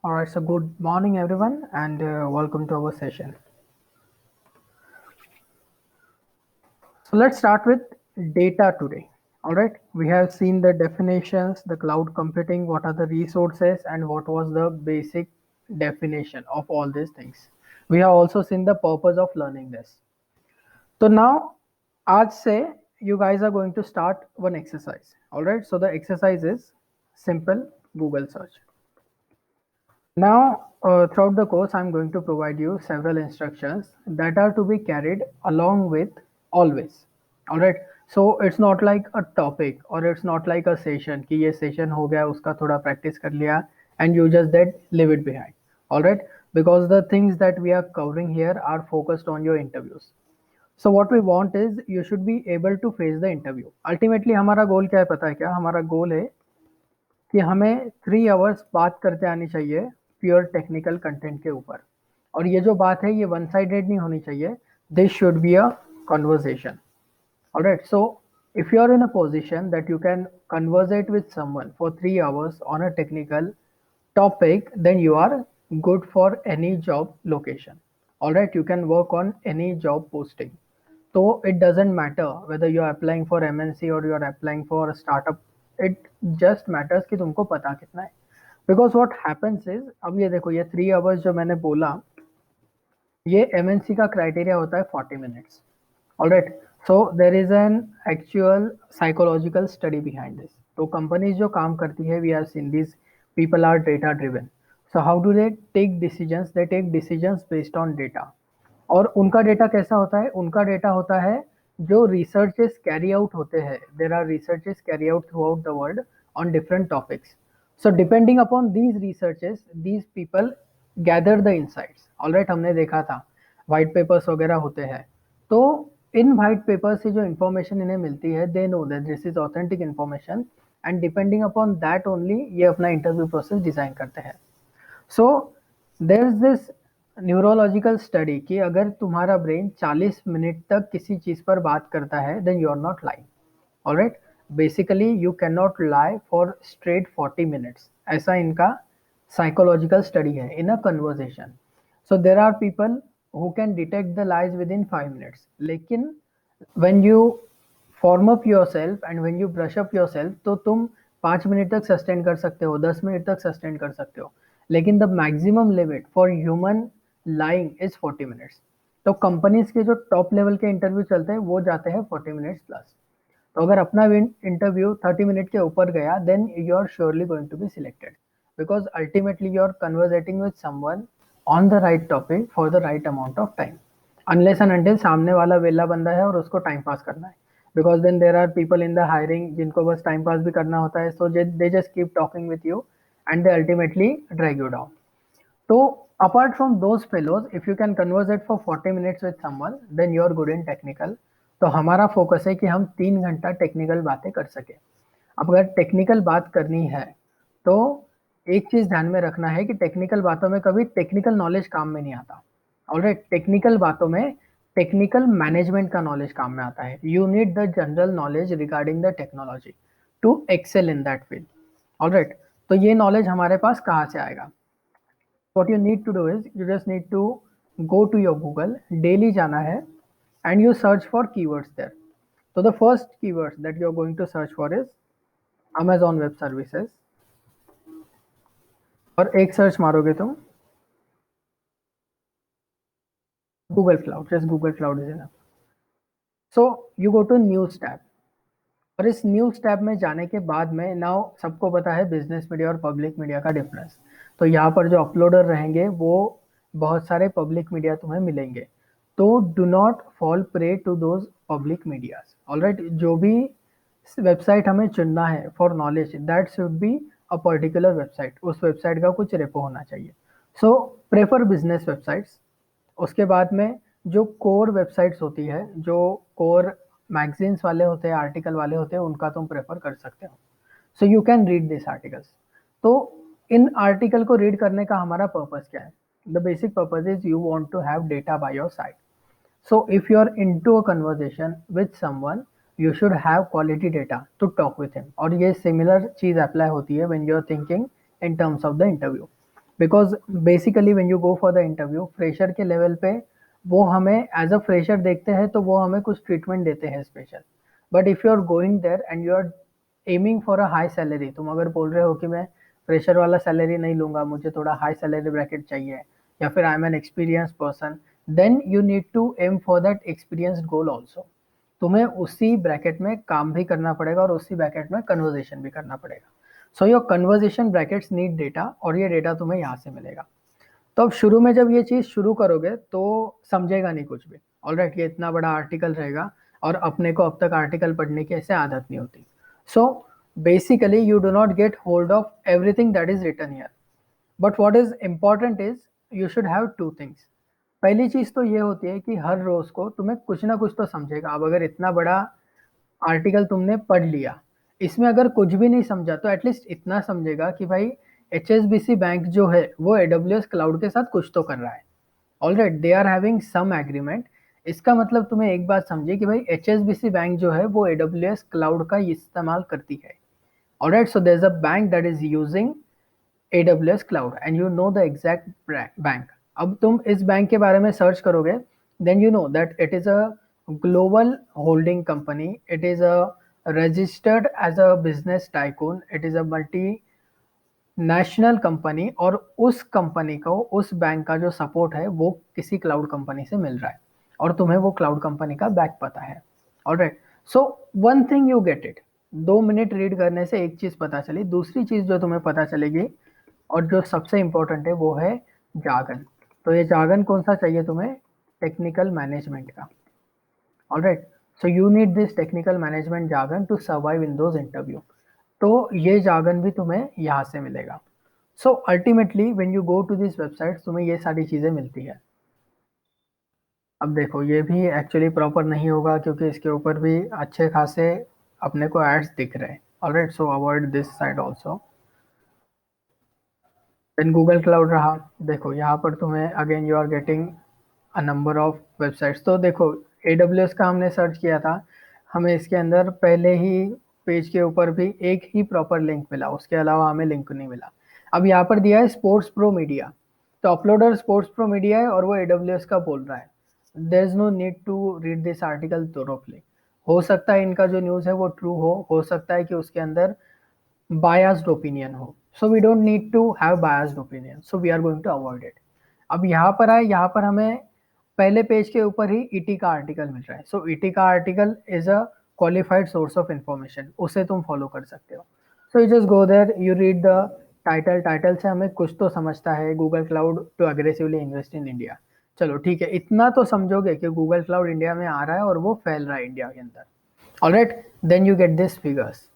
All right, so good morning, everyone, and welcome to our session. So let's start with data today. All right, we have seen the definitions, the cloud computing, what are the resources, and what was the basic definition of all these things. We have also seen the purpose of learning this. So now, आज से you guys are going to start one exercise. All right, so the exercise is simple Google search. Now, throughout the course, I'm going to provide you several instructions that are to be carried along with always. All right. So it's not like a topic or it's not like a session कि ये session हो गया उसका थोड़ा practice कर लिया and you just that leave it behind. All right. Because the things that we are covering here are focused on your interviews. So what we want is you should be able to face the interview. Ultimately हमारा goal क्या है पता है क्या? हमारा goal है कि हमें 3 आवर्स बात करते आनी चाहिए प्योर टेक्निकल कंटेंट के ऊपर और ये जो बात है ये वन साइडेड नहीं होनी चाहिए this should be a conversation alright so if you are in a position that you can conversate with someone for 3 hours on a technical topic then you are good for any job location all right you can work on any job posting so it doesn't matter whether you are applying for MNC or you are applying for a startup it just matters कि तुमको पता कितना है because what happens is अब ये देखो ये 3 hours जो मैंने बोला ये एमएनसी का क्राइटेरिया होता है 40 minutes alright so there is an actual psychological study behind this तो कंपनीज जो काम करती है we are seen this people are data driven so how do they take decisions they take decisions based on data और उनका data कैसा होता है उनका डेटा होता है जो रिसर्चेस कैरी आउट होते हैं there are researches carry out throughout the world on different topics so depending upon these researches these people gather the insights alright हमने देखा था वाइट पेपर्स वगैरह होते हैं तो इन वाइट पेपर से जो इन्फॉर्मेशन इन्हें मिलती है they know that this is authentic information and depending upon that only ये अपना इंटरव्यू प्रोसेस डिजाइन करते हैं so there is this neurological study कि अगर तुम्हारा ब्रेन 40 मिनट तक किसी चीज पर बात करता है then you are not lying alright basically you can not lie for straight 40 minutes ऐसा इनका साइकोलॉजिकल स्टडी है in a conversation so there are people who can detect the lies within 5 minutes लेकिन when you form up yourself and when you brush up yourself तो तुम 5 minute तक sustain कर सकते हो 10 मिनट तक sustain कर सकते हो लेकिन the maximum limit for human lying is 40 minutes तो कंपनीज के जो टॉप लेवल के इंटरव्यू चलते हैं वो जाते हैं 40 मिनट्स प्लस तो अगर अपना इंटरव्यू 30 मिनट के ऊपर गया then you are surely going to be selected because ultimately you are conversating with someone on the right topic for the right amount of time unless and until सामने वाला वेला बंदा है और उसको टाइम पास करना है because then there are people in the hiring जिनको बस टाइम पास भी करना होता है so they just keep talking with you and they ultimately drag you down तो apart from those fellows if you can conversate for 40 minutes with someone then you are good in technical तो हमारा focus है कि हम 3 घंटा technical बातें कर सके अब अगर टेक्निकल बात करनी है तो एक चीज ध्यान में रखना है कि टेक्निकल बातों में कभी टेक्निकल नॉलेज काम में नहीं आता ऑलराइट टेक्निकल बातों में टेक्निकल मैनेजमेंट का नॉलेज काम में आता है you need the general knowledge regarding the technology to excel in that field alright तो ये नॉलेज हमारे पास कहाँ से आएगा what you need to do is you just need to go to your Google daily जाना है and you search for keywords there so the first keyword that you're going to search for is Amazon Web Services और एक search मारोगे तुम Google Cloud just Google Cloud is enough so you go to News tab और इस news tab में जाने के बाद में नाउ सबको पता है बिजनेस मीडिया और पब्लिक मीडिया का डिफरेंस तो यहाँ पर जो अपलोडर रहेंगे वो बहुत सारे पब्लिक मीडिया तुम्हें मिलेंगे तो do not fall prey to those public medias alright जो भी वेबसाइट हमें चुनना है for knowledge that should be a particular website उस वेबसाइट का कुछ रेपो होना चाहिए सो प्रेफर बिजनेस वेबसाइट्स उसके बाद में जो कोर वेबसाइट्स होती है जो कोर मैगजीन्स वाले होते हैं आर्टिकल वाले होते हैं उनका तुम प्रेफर कर सकते हो so you can read this articles तो इन आर्टिकल को रीड करने का हमारा पर्पस क्या है the basic purpose is you want to have data by your side so if you are into a conversation with someone you should have quality data to talk with him और ये similar चीज apply होती है when you are thinking in terms of the interview because basically when you go for the interview, fresher के level पे वो हमें as a fresher देखते हैं, तो वो हमें कुछ ट्रीटमेंट देते हैं special. But if you are going there and you are aiming for a high salary, तुम अगर बोल रहे हो कि मैं फ्रेशर वाला सैलरी नहीं लूंगा, मुझे थोड़ा हाई सैलरी ब्रैकेट चाहिए, या फिर I am an experience person, then you need to aim for that experience goal also. तुम्हें उसी ब्रैकेट में काम भी करना पड़ेगा और उसी ब्रैकेट में कन्वर्जेशन भी करना पड़ेगा। So your conversation brackets need data, और ये डेटा तुम्हें यहाँ से मिलेगा। तो अब शुरू में जब ये चीज़ शुरू करोगे तो समझेगा नहीं कुछ भी। ऑलराइट, ये इतना बड़ा आर्टिकल रहेगा, और अपने को अब तक आर्टिकल पढ़ने की ऐसे आदत नहीं होती। So basically you do not get hold of everything that is written here, but what is important is you should have two things. पहली चीज तो ये होती है कि हर रोज को तुम्हें कुछ ना कुछ तो समझेगा। अब अगर इतना बड़ा आर्टिकल तुमने पढ़ लिया, इसमें अगर कुछ भी नहीं समझा तो एटलीस्ट इतना समझेगा कि भाई एच बैंक जो है वो AWS क्लाउड के साथ कुछ तो कर रहा है। Alright, they are having some agreement. इसका मतलब तुम्हें एक बात समझिए कि भाई एच बैंक जो है वो AWS क्लाउड का इस्तेमाल करती है। Alright, so there is a bank that is using AWS cloud and you know the exact bank. अब तुम इस बैंक के बारे में सर्च करोगे, then you know that it is a global holding company, it is a registered as a business tycoon, it is a multi national company, और उस company को, उस बैंक का जो सपोर्ट है वो किसी क्लाउड कंपनी से मिल रहा है, और तुम्हें वो क्लाउड कंपनी का बैक पता है। Alright, so one thing you get it. 2 minute read करने से एक चीज पता चली। दूसरी चीज जो तुम्हें पता चलेगी और जो सबसे इम्पोर्टेंट है वो है जागन। तो ये जागन कौन सा चाहिए तुम्हें? टेक्निकल मैनेजमेंट का। Alright, so you need this technical management jargon to survive in those interviews. तो ये जागन भी तुम्हें यहाँ से मिलेगा। So ultimately when you go to this website तुम्हें ये सारी चीज़ें मिलती है। अब देखो, ये भी एक्चुअली प्रॉपर नहीं होगा क्योंकि इसके ऊपर भी अच्छे खासे अपने को एड्स दिख रहे हैं। Alright, so avoid this side also. Then Google cloud रहा। देखो यहाँ पर तुम्हें again you are getting a number of websites. तो देखो, AWS का हमने सर्च किया था, हमें इसके अंदर पहले ही पेज के ऊपर भी एक ही प्रॉपर लिंक मिला, उसके अलावा हमें लिंक नहीं मिला। अब यहाँ पर दिया है स्पोर्ट्स प्रो मीडिया, तो अपलोडर स्पोर्ट्स प्रो मीडिया है और वो AWS का बोल रहा है। There is no need to read this article thoroughly. हो सकता है इनका जो न्यूज़ है वो ट्रू हो सकता है कि उसके अंदर बायस्ड ओपिनियन हो। So we don't need to have biased opinion, so we are going to avoid it. अब यहाँ पर आए, यहाँ पर हमें पहले पेज के ऊपर ही ईटी का आर्टिकल मिल रहा है। सो ईटी का article is a qualified source of information, उसे तुम फॉलो कर सकते हो। So you just go there, you read the title. Title से हमें कुछ तो समझता है, Google cloud to aggressively invest in India. चलो ठीक है, इतना तो समझोगे कि गूगल क्लाउड इंडिया में आ रहा है और वो फैल रहा है इंडिया के अंदर। Alright, then you get this figures.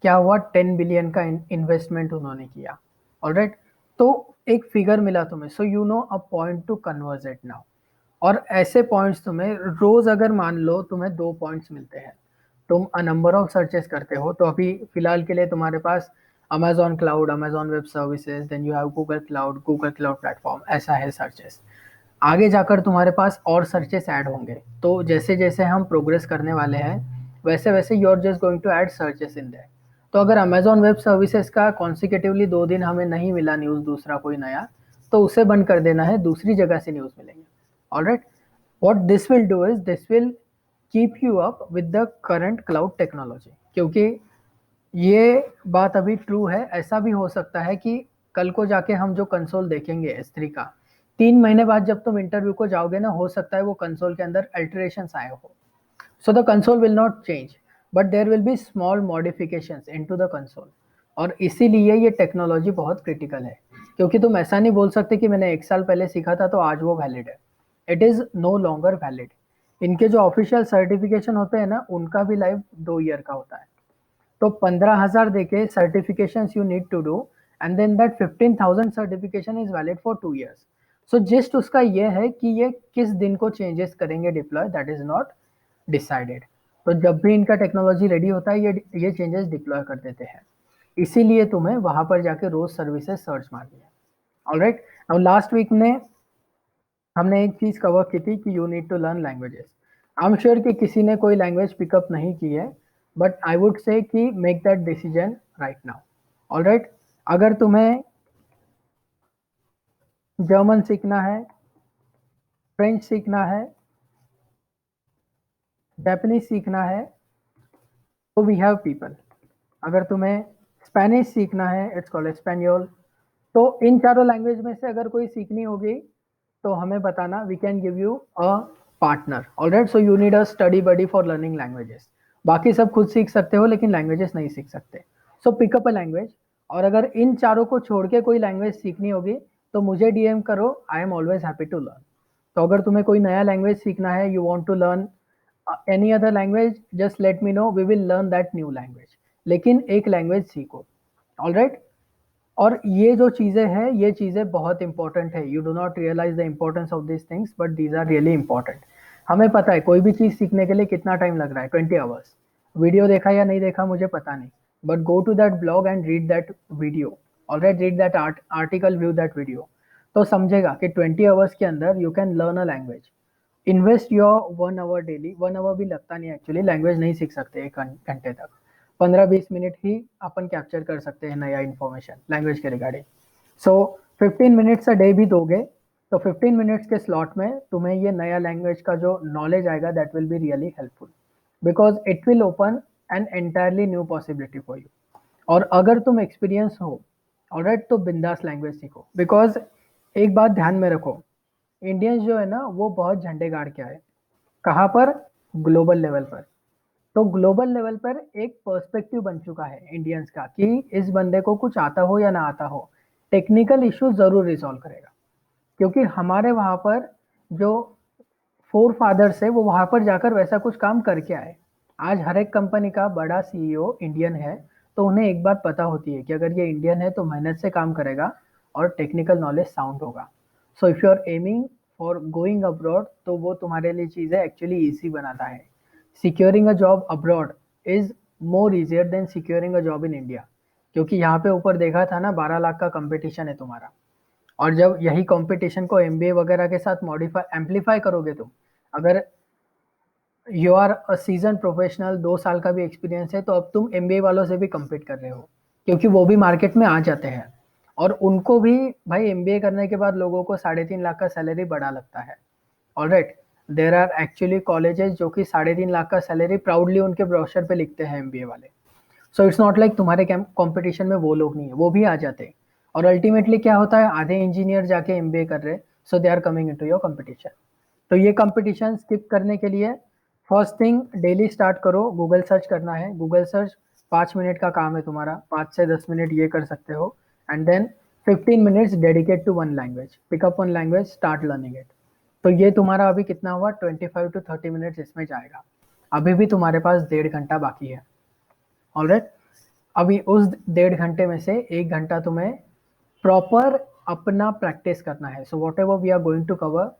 क्या हुआ? 10 बिलियन का इन्वेस्टमेंट उन्होंने किया। ऑलराइट, तो एक फिगर मिला तुम्हें, so you know a point two converge it now. और ऐसे पॉइंट्स तुम्हें रोज, अगर मान लो तुम्हें 2 पॉइंट्स मिलते हैं, तुम अ नंबर ऑफ सर्चेस करते हो, तो अभी फिलहाल के लिए तुम्हारे पास Amazon cloud, Amazon web services, then you have Google cloud platform, ऐसा है सर्चेस। आगे जाकर तुम्हारे पास और सर्चेस ऐड होंगे, तो जैसे जैसे हम प्रोग्रेस करने वाले हैं वैसे वैसे you are just going to add searches in there. तो अगर अमेजॉन वेब सर्विसेज का कॉन्सिक्यूटिवली 2 दिन हमें नहीं मिला न्यूज़ दूसरा कोई नया, तो उसे बंद कर देना है, दूसरी जगह से न्यूज़ मिलेंगे। Alright, what this will do is this will keep you up with the current cloud technology। क्योंकि ये बात अभी ट्रू है, ऐसा भी हो सकता है कि कल को जाके हम जो कंसोल देखेंगे S3 का, 3 महीने बाद जब तुम इंटरव्यू को जाओगे ना, हो सकता है वो कंसोल के अंदर अल्टरेशन आए हो। So the console will not change, but there will be small modifications into the console. और इसीलिए ये टेक्नोलॉजी बहुत क्रिटिकल है, क्योंकि तुम ऐसा नहीं बोल सकते कि मैंने 1 साल पहले सीखा था तो आज वो वैलिड है। It is no longer valid. इनके जो ऑफिशियल सर्टिफिकेशन होते हैं ना, उनका भी लाइफ 2 ईयर का होता है। तो 15,000 देके certification you need to do, and then that 15,000 certification is valid for 2 years. So just उसका ये है कि ये किस दिन को चेंजेस करेंगे deploy, that is not decided. तो जब भी इनका टेक्नोलॉजी रेडी होता है ये चेंजेस डिप्लॉय कर देते हैं। इसीलिए तुम्हें वहां पर जाके रोज सर्विसेज सर्च मारनी है। ऑलराइट, नाउ लास्ट वीक में हमने एक चीज कवर की थी कि you need to learn languages. I am sure कि किसी ने कोई लैंग्वेज पिकअप नहीं की है, बट आई वुड से कि make that decision right now. Alright, अगर तुम्हें जर्मन सीखना है, फ्रेंच सीखना है, जापानीज सीखना है, तो वी हैव पीपल। अगर तुम्हें स्पेनिश सीखना है, इट्स कॉल्ड स्पेनियोल। तो इन चारों लैंग्वेज में से अगर कोई सीखनी होगी तो हमें बताना, we can give you a partner. Alright, so you need a study buddy for learning languages. बाकी सब खुद सीख सकते हो लेकिन लैंग्वेजेस नहीं सीख सकते। सो पिकअप अ लैंग्वेज। और अगर इन चारों को छोड़ के कोई लैंग्वेज सीखनी होगी तो मुझे डीएम करो, I am always happy to learn. तो अगर तुम्हें कोई नया लैंग्वेज सीखना है, you want to learn any other language, just let me know, we will learn that new language. लेकिन एक लैंग्वेज सीखो। ऑलराइट, और ये जो चीज़ें हैं, ये चीज़ें बहुत इंपॉर्टेंट है। You do not realize the importance of this things but these are really important. हमें पता है कोई भी चीज़ सीखने के लिए कितना टाइम लग रहा है, 20 आवर्स। वीडियो देखा या नहीं देखा मुझे पता नहीं, but go to that blog and read that video. Alright, read that article, view that video. तो समझेगा कि 20 आवर्स के अंदर you can learn a language. Invest your 1 hour daily. 1 hour भी लगता नहीं एक्चुअली, लैंग्वेज नहीं सीख सकते 1 घंटे तक। 15-20 मिनट ही अपन कैप्चर कर सकते हैं नया इन्फॉर्मेशन लैंग्वेज के regarding. So 15 minutes a day भी दोगे तो 15 मिनट्स के स्लॉट में तुम्हें ये नया लैंग्वेज का जो नॉलेज आएगा that will be really helpful, because it will open an entirely new possibility for you. और अगर तुम एक्सपीरियंस हो, ऑलराइट, तो बिंदास लैंग्वेज सीखो। बिकॉज एक बात ध्यान में रखो, इंडियंस जो है ना वो बहुत झंडे गाड़ के आए। कहाँ पर? ग्लोबल लेवल पर। तो ग्लोबल लेवल पर एक पर्सपेक्टिव बन चुका है इंडियंस का कि इस बंदे को कुछ आता हो या ना आता हो, टेक्निकल इश्यू जरूर रिजॉल्व करेगा। क्योंकि हमारे वहां पर जो फोर फादर्स है वो वहां पर जाकर वैसा कुछ काम करके आए। आज हर एक कंपनी का बड़ा सीईओ इंडियन है, तो उन्हें एक बात पता होती है कि अगर ये इंडियन है तो मेहनत से काम करेगा और टेक्निकल नॉलेज साउंड होगा। So if you are aiming for going abroad तो वो तुम्हारे लिए चीज़ें एक्चुअली ईजी बनाता है। Securing a job abroad is more easier than securing a job in India. क्योंकि यहाँ पे ऊपर देखा था ना, 12 लाख का कंपटीशन है तुम्हारा। और जब यही कंपटीशन को एमबीए वगैरह के साथ मॉडिफाई एम्पलीफाई करोगे तुम, अगर you are a season professional, 2 साल का भी एक्सपीरियंस है, तो अब तुम एमबीए वालों से भी compete कर रहे हो। क्योंकि वो भी मार्केट में आ जाते हैं और उनको भी भाई एमबीए करने के बाद लोगों को 3.5 लाख का सैलरी बड़ा लगता है। Alright, there are actually colleges जो कि 3.5 लाख का सैलरी प्राउडली उनके ब्रोशर पे लिखते हैं एमबीए वाले। सो इट्स नॉट लाइक तुम्हारे कंपटीशन में वो लोग नहीं है, वो भी आ जाते हैं। और अल्टीमेटली क्या होता है, आधे इंजीनियर जाके एमबीए कर रहे, so they are coming into your competition. तो ये कंपटीशन स्किप करने के लिए फर्स्ट थिंग, डेली स्टार्ट करो, गूगल सर्च करना है। गूगल सर्च 5 मिनट का काम है तुम्हारा, 5 से 10 मिनट ये कर सकते हो। And then 15 minutes dedicate to one language, pick up one language, start learning it. तो ये तुम्हारा अभी कितना हुआ, 25 to 30 मिनट्स इसमें जाएगा। अभी भी तुम्हारे पास 1.5 घंटा बाकी है। ऑलराइट, अभी उस 1.5 घंटे में से 1 घंटा तुम्हें प्रॉपर अपना प्रैक्टिस करना है। So whatever we are going to cover,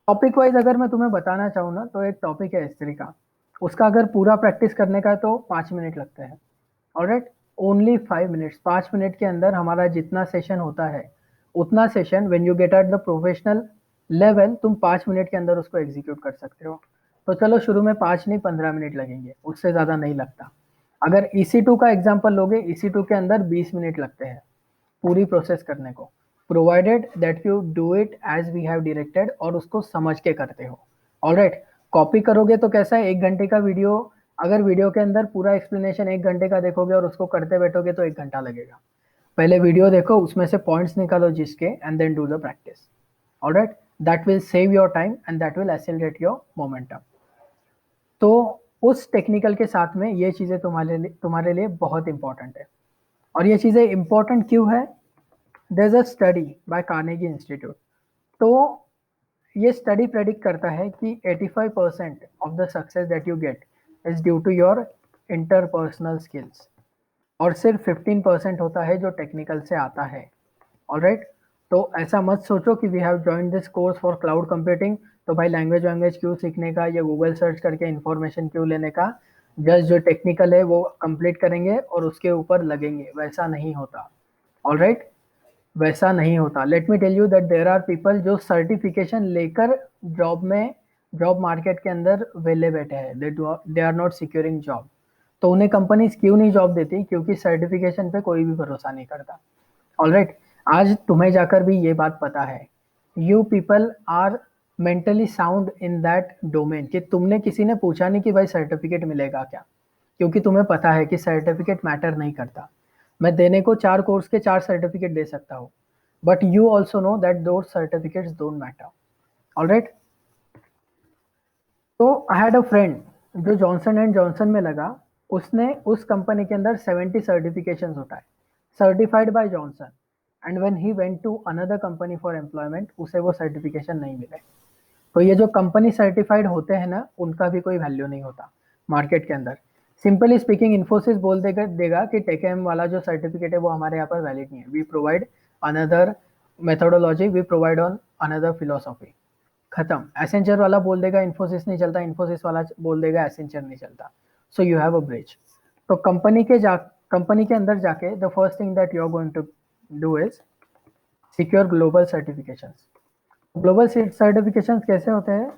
topic wise अगर मैं तुम्हें बताना चाहूँ ना, तो एक टॉपिक है हिस्ट्री का। उसका अगर पूरा प्रैक्टिस करने का है तो 5 मिनट लगते हैं। Alright, only 5 minutes. 5 मिनट के अंदर हमारा जितना सेशन होता है उतना session when you get at the professional level, तुम 5 मिनट के अंदर उसको एग्जीक्यूट कर सकते हो। तो चलो शुरू में 5 नहीं 15 मिनट लगेंगे, उससे ज़्यादा नहीं लगता। अगर EC2 का एग्जाम्पल लोगे, EC2 के अंदर 20 मिनट लगते हैं पूरी प्रोसेस करने को, provided that you do it as we have directed, और उसको समझ के करते हो। ऑलराइट, कॉपी करोगे तो कैसा है, 1 घंटे का वीडियो, अगर वीडियो के अंदर पूरा एक्सप्लेनेशन 1 घंटे का देखोगे और उसको करते बैठोगे तो 1 घंटा लगेगा। पहले वीडियो देखो, उसमें से पॉइंट्स निकालो जिसके, and then do the practice. Alright, that will save your time and that will accelerate your momentum. तो उस टेक्निकल के साथ में ये चीज़ें तुम्हारे लिए बहुत इंपॉर्टेंट है। और ये चीज़ें इंपॉर्टेंट क्यों है? There is a study by Carnegie institute. तो ये स्टडी प्रेडिक्ट करता है कि 85% of the success that you get is due to your interpersonal skills, और सिर्फ 15% होता है जो टेक्निकल से आता है। ऑलराइट, तो ऐसा मत सोचो कि we have join this course for cloud computing, तो भाई लैंग्वेज वैंग्वेज क्यों सीखने का या गूगल सर्च करके इन्फॉर्मेशन क्यों लेने का, जस्ट जो टेक्निकल है वो कंप्लीट करेंगे और उसके ऊपर लगेंगे, वैसा नहीं होता। ऑलराइट, वैसा नहीं होता। Let me tell you that there are people जो सर्टिफिकेशन लेकर जॉब में, जॉब मार्केट के अंदर वेले बैठे हैं, they are not securing job. तो उन्हें कंपनीज क्यों नहीं जॉब देती? क्योंकि सर्टिफिकेशन पे कोई भी भरोसा नहीं करता। ऑलराइट, आज तुम्हें जाकर भी ये बात पता है, you people are mentally sound in that domain, कि तुमने किसी ने पूछा नहीं कि भाई सर्टिफिकेट मिलेगा क्या, क्योंकि तुम्हें पता है कि सर्टिफिकेट मैटर नहीं करता। मैं देने को 4 कोर्स के 4 सर्टिफिकेट दे सकता हूँ, but you also know that दो सर्टिफिकेट्स डोंट मैटर। ऑलराइट। तो आई हैड अ फ्रेंड जो जॉनसन एंड जॉनसन में लगा, उसने उस कंपनी के अंदर 70 सर्टिफिकेशंस उठाए, certified by Johnson, and when he went to another company for employment उसे वो सर्टिफिकेशन नहीं मिले। तो ये जो कंपनी सर्टिफाइड होते हैं ना, उनका भी कोई वैल्यू नहीं होता मार्केट के अंदर। सिंपली स्पीकिंग, इन्फोसिस बोल देगा कि टेकएम वाला जो सर्टिफिकेट है वो हमारे यहाँ पर वैलिड नहीं है, we provide another methodology, we provide on another philosophy. खत्म। एसेंचर वाला बोल देगा इन्फोसिस नहीं चलता, इन्फोसिस वाला बोल देगा एसेंचर नहीं चलता। So you have a bridge. तो कंपनी के अंदर जाके the first thing that you are going to do is secure global certifications. Global certifications कैसे होते हैं?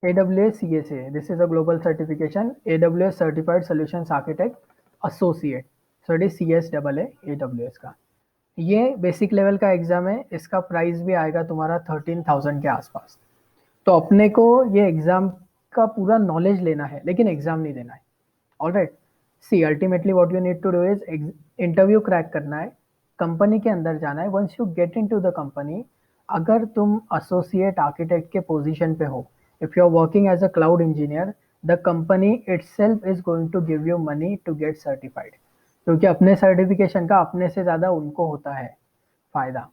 AWS CSA, this is a global certification, AWS Certified Solutions Architect Associate, so it is CSAA AWS का। ये basic level का exam है, इसका price भी आएगा तुम्हारा 13,000 के आसपास। तो अपने को ये एग्जाम का पूरा नॉलेज लेना है, लेकिन एग्जाम नहीं देना है। Alright. See ultimately what you need to do is interview crack करना है, कंपनी के अंदर जाना है। Once you get into the company, अगर तुम एसोसिएट आर्किटेक्ट के पोजीशन पे हो, if you are working as a cloud engineer, the company itself is going to give you money to get certified, क्योंकि अपने सर्टिफिकेशन का अपने से ज़्यादा उनको होता है फायदा।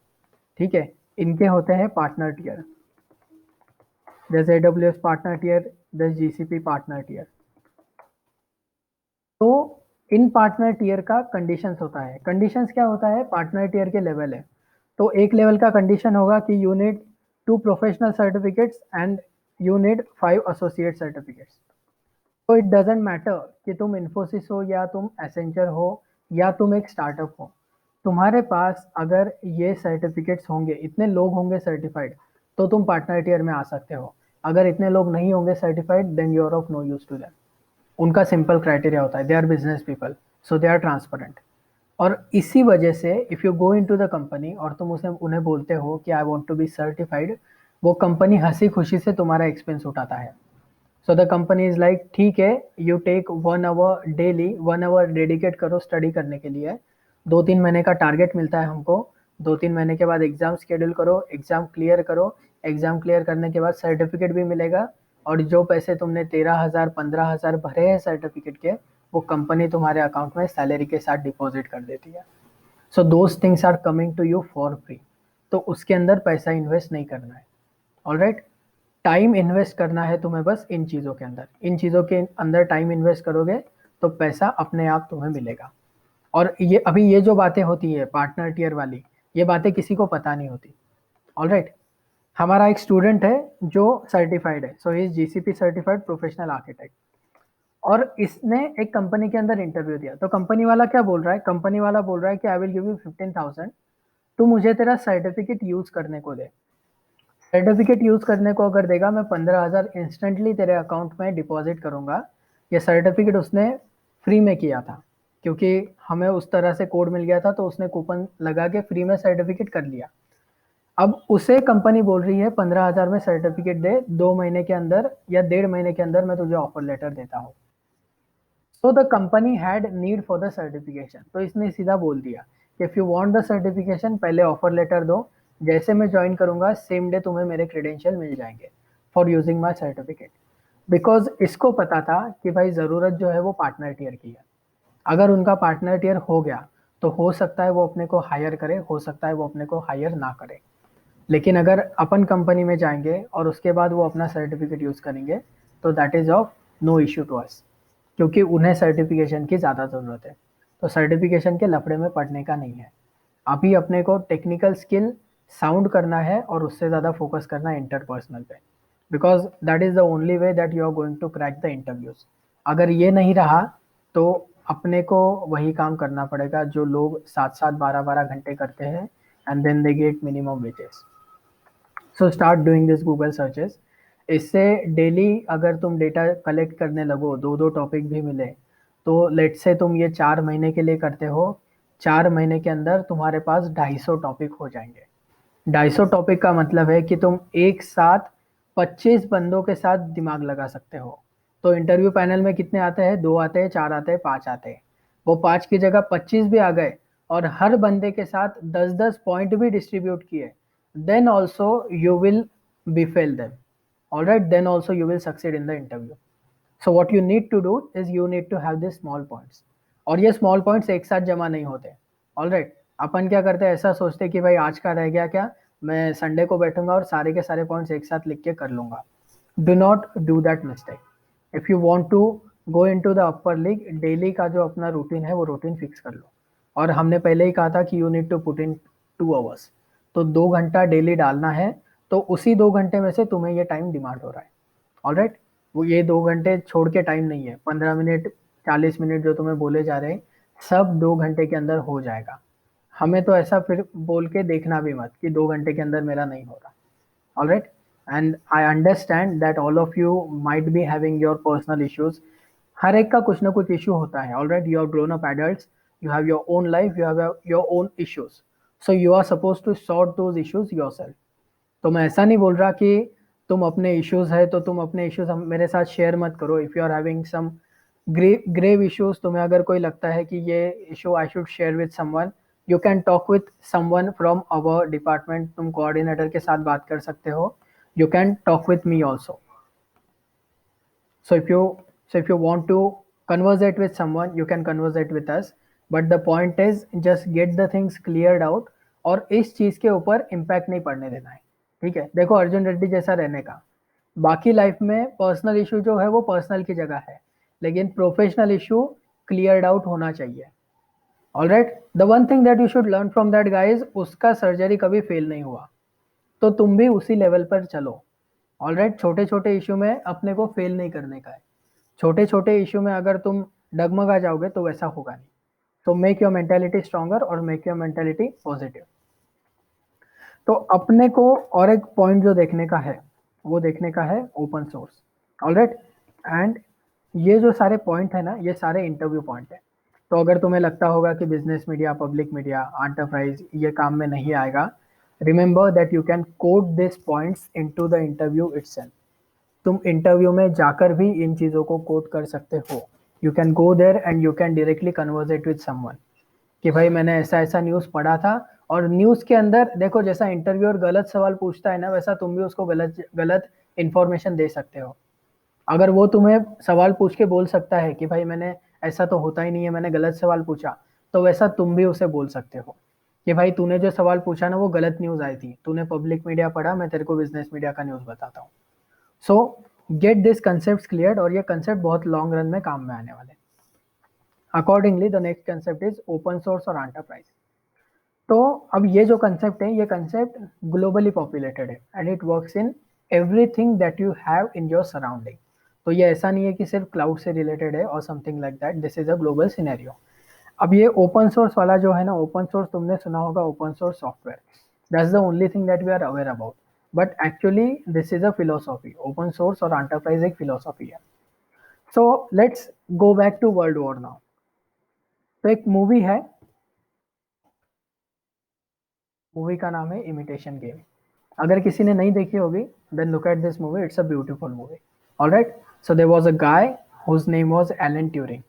ठीक है। इनके होते हैं पार्टनर टियर, जैसे AWS पार्टनर टियर, जैसे GCP पार्टनर टियर। तो इन पार्टनर टियर का कंडीशंस होता है। कंडीशंस क्या होता है? पार्टनर टियर के लेवल है। तो एक लेवल का कंडीशन होगा कि you need 2 professional certificates and you need 5 associate certificates. तो इट डजेंट मैटर कि तुम इन्फोसिस हो या तुम एसेंचर हो या तुम एक स्टार्टअप हो, तुम्हारे पास अगर ये सर्टिफिकेट्स होंगे, इतने लोग होंगे सर्टिफाइड, तो तुम पार्टनर टियर में आ सकते हो। अगर इतने लोग नहीं होंगे certified, then you are of no use to them. उनका सिंपल क्राइटेरिया होता है, they are business people, so they are transparent. और इसी वजह से if you go into the company और तुम उसे उन्हें बोलते हो कि I want to be certified, वो कंपनी हंसी खुशी से तुम्हारा एक्सपेंस उठाता है। So the company is like, ठीक है, you take 1 hour daily, 1 our dedicate करो स्टडी करने के लिए, 2-3 महीने का टारगेट मिलता है हमको, 2-3 महीने के बाद एग्जाम शेड्यूल करो, एग्जाम क्लियर करो, एग्जाम क्लियर करने के बाद सर्टिफिकेट भी मिलेगा, और जो पैसे तुमने 13,000 15,000 भरे हैं सर्टिफिकेट के, वो कंपनी तुम्हारे अकाउंट में सैलरी के साथ डिपॉजिट कर देती है। So those things are coming to you for free. तो उसके अंदर पैसा इन्वेस्ट नहीं करना है। ऑलराइट। टाइम इन्वेस्ट करना है तुम्हें बस इन चीज़ों के अंदर, इन चीज़ों के अंदर टाइम इन्वेस्ट करोगे तो पैसा अपने आप तुम्हें मिलेगा। और ये अभी ये जो बातें होती है पार्टनर टियर वाली, ये बातें किसी को पता नहीं होती। ऑलराइट। हमारा एक स्टूडेंट है जो सर्टिफाइड है, so he is GCP certified professional architect, और इसने एक कंपनी के अंदर इंटरव्यू दिया। तो कंपनी वाला क्या बोल रहा है? कंपनी वाला बोल रहा है कि आई विल गिव यू 15,000, तू मुझे तेरा सर्टिफिकेट यूज करने को दे। सर्टिफिकेट यूज करने को अगर देगा, मैं 15,000 इंस्टेंटली तेरे अकाउंट में डिपॉजिट करूंगा। ये सर्टिफिकेट उसने फ्री में किया था, क्योंकि हमें उस तरह से कोड मिल गया था, तो उसने कूपन लगा के फ्री में सर्टिफिकेट कर लिया। अब उसे कंपनी बोल रही है 15,000 में सर्टिफिकेट दे, 2 महीने के अंदर या 1.5 महीने के अंदर मैं तुझे ऑफर लेटर देता हूँ। सो the company had need for the certification, तो इसने सीधा बोल दिया कि if you want the certification, पहले ऑफर लेटर दो, जैसे मैं ज्वाइन करूंगा सेम डे तुम्हें मेरे क्रेडेंशियल मिल जाएंगे for using my certificate. Because इसको पता था कि भाई ज़रूरत जो है वो पार्टनर टियर की है। अगर उनका पार्टनर टियर हो गया तो हो सकता है वो अपने को हायर करे, हो सकता है वो अपने को हायर ना करे। लेकिन अगर अपन कंपनी में जाएंगे और उसके बाद वो अपना सर्टिफिकेट यूज़ करेंगे, तो that is of no issue to us, क्योंकि उन्हें सर्टिफिकेशन की ज़्यादा ज़रूरत है। तो सर्टिफिकेशन के लफड़े में पड़ने का नहीं है। अभी अपने को टेक्निकल स्किल साउंड करना है और उससे ज़्यादा फोकस करना है इंटरपर्सनल पे, because that is the only way that you are going to crack the interviews. अगर ये नहीं रहा तो अपने को वही काम करना पड़ेगा जो लोग 7-7 12-12 घंटे करते हैं, and then they get minimum wages. So start doing this Google searches. इससे डेली अगर तुम डेटा कलेक्ट करने लगो, 2-2 टॉपिक भी मिले, तो लेट से तुम ये 4 महीने के लिए करते हो, 4 महीने के अंदर तुम्हारे पास 250 टॉपिक हो जाएंगे। 250 टॉपिक का मतलब है कि तुम एक साथ 25 बंदों के साथ दिमाग लगा सकते हो। तो इंटरव्यू पैनल में कितने आते हैं? 2 आते हैं, 4 आते हैं, 5 आते हैं। वो 5 की जगह 25 भी आ गए और हर बंदे के साथ 10-10 पॉइंट भी डिस्ट्रीब्यूट किए, then also you will be fail them. Alright, then also you will succeed in the interview. So what you need to do is you need to have this small points. और ये small points एक साथ जमा नहीं होते। Alright, अपन क्या करते हैं, ऐसा सोचते हैं कि भाई आज का रह गया क्या, मैं संडे को बैठूंगा और सारे के सारे पॉइंट्स एक साथ लिख के कर लूंगा। Do not do that mistake. If you want to go into the upper league, daily का जो अपना रूटीन है वो रूटीन फिक्स कर लो। और हमने पहले ही कहा था कि you need to put in 2 hours. तो 2 घंटा डेली डालना है। तो उसी 2 घंटे में से तुम्हें ये टाइम डिमांड हो रहा है। ऑलराइट, वो ये 2 घंटे छोड़ के टाइम नहीं है। 15 मिनट, 40 मिनट जो तुम्हें बोले जा रहे हैं, सब 2 घंटे के अंदर हो जाएगा। हमें तो ऐसा फिर बोल के देखना भी मत कि 2 घंटे के अंदर मेरा नहीं हो रहा। Alright, and I understand that all of you might be having your personal issues. हर एक का कुछ ना कुछ इशू होता है। Alright, you are grown up adults, you have your own life, you have your own issues. So you are suppose to sort those issues yourself. तो मैं ऐसा नहीं बोल रहा कि तुम अपने इश्यूज है तो तुम अपने इश्यूज मेरे साथ शेयर मत करो। If you are having some grave issues, तुम्हें अगर कोई लगता है कि ये issue I should share with someone, you can talk with someone from our department. तुम कोऑर्डिनेटर के साथ बात कर सकते हो। You can talk with me also. So if you so if you want to conversate with someone, you can conversate with us. But the point is just get the things cleared out, और इस चीज के ऊपर impact नहीं पड़ने देना है। ठीक है, देखो अर्जुन रेड्डी जैसा रहने का। बाकी लाइफ में पर्सनल इशू जो है वो पर्सनल की जगह है, लेकिन प्रोफेशनल इशू क्लियर्ड आउट होना चाहिए। Alright, the one thing that you should learn from that guys, उसका सर्जरी कभी फेल नहीं हुआ। तो तुम भी उसी लेवल पर चलो। ऑलराइट, छोटे छोटे इशू में अपने को फेल नहीं करने का है। छोटे छोटे इशू में अगर तुम डगमगा जाओगे तो वैसा होगा नहीं। तो मेक योर मेंटेलिटी स्ट्रॉन्गर और मेक योर मेंटेलिटी पॉजिटिव। तो अपने को और एक पॉइंट जो देखने का है वो देखने का है ओपन सोर्स। ऑलराइट, एंड ये जो सारे पॉइंट है ना, ये सारे इंटरव्यू पॉइंट है। तो अगर तुम्हें लगता होगा कि business media, public media, enterprise ये काम में नहीं आएगा, remember that you can code this points into the interview itself. तुम इंटरव्यू में जाकर भी इन चीज़ों को कोट कर सकते हो। You can go there and you can directly conversate with someone कि भाई मैंने ऐसा ऐसा न्यूज़ पढ़ा था। और न्यूज़ के अंदर देखो, जैसा इंटरव्यूअर गलत सवाल पूछता है ना, वैसा तुम भी उसको गलत गलत इन्फॉर्मेशन दे सकते हो। अगर वो तुम्हें सवाल पूछ के बोल सकता है कि भाई मैंने, ऐसा तो होता ही नहीं है, मैंने गलत सवाल पूछा, तो वैसा तुम भी उसे बोल सकते हो कि भाई तूने जो सवाल पूछा ना वो गलत न्यूज़ आई थी, तूने पब्लिक मीडिया पढ़ा, मैं तेरे को बिजनेस मीडिया का न्यूज़ बताता हूँ। सो गेट दिस कंसेप्ट क्लियर, और ये कंसेप्ट बहुत लॉन्ग रन में काम में आने वाले। Accordingly the next concept is open source और एंटरप्राइज। तो अब ये जो कंसेप्ट है, ये कंसेप्ट ग्लोबली पॉपुलेटेड है and it works in everything that you have in your surrounding. तो ये ऐसा नहीं है कि सिर्फ क्लाउड से रिलेटेड है और something like that, this is a global scenario. अब ये ओपन सोर्स वाला जो है ना, ओपन सोर्स तुमने सुना होगा, open source software, that's the only thing that we are aware about. But actually this is a philosophy. Open source और एंटरप्राइज एक फिलोसॉफी है। So let's go back to world war now. तो एक movie है, movie का नाम है imitation game. अगर किसी ने नहीं देखी होगी, then look at this movie, it's a beautiful movie. Alright, so there was a guy whose name was Alan Turing,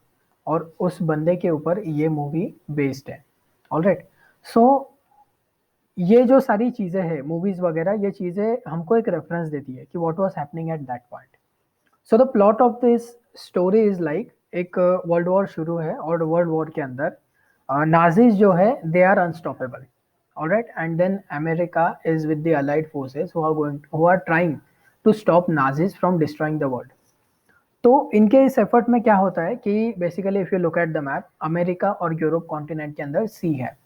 और उस बंदे के ऊपर ये मूवी बेस्ड है। ऑलराइट, सो ये जो सारी चीज़ें हैं, मूवीज वगैरह, ये चीज़ें हमको एक रेफरेंस देती है कि what was happening at that point. So the plot of this story is like, एक वर्ल्ड वॉर शुरू है और वर्ल्ड वॉर के अंदर नाजीज जो है they are unstoppable. Alright, and then America is with the allied forces who are trying to stop Nazis from destroying the world. तो इनके इस एफर्ट में क्या होता है कि basically if you look at the map, America और Europe continent के अंदर सी है।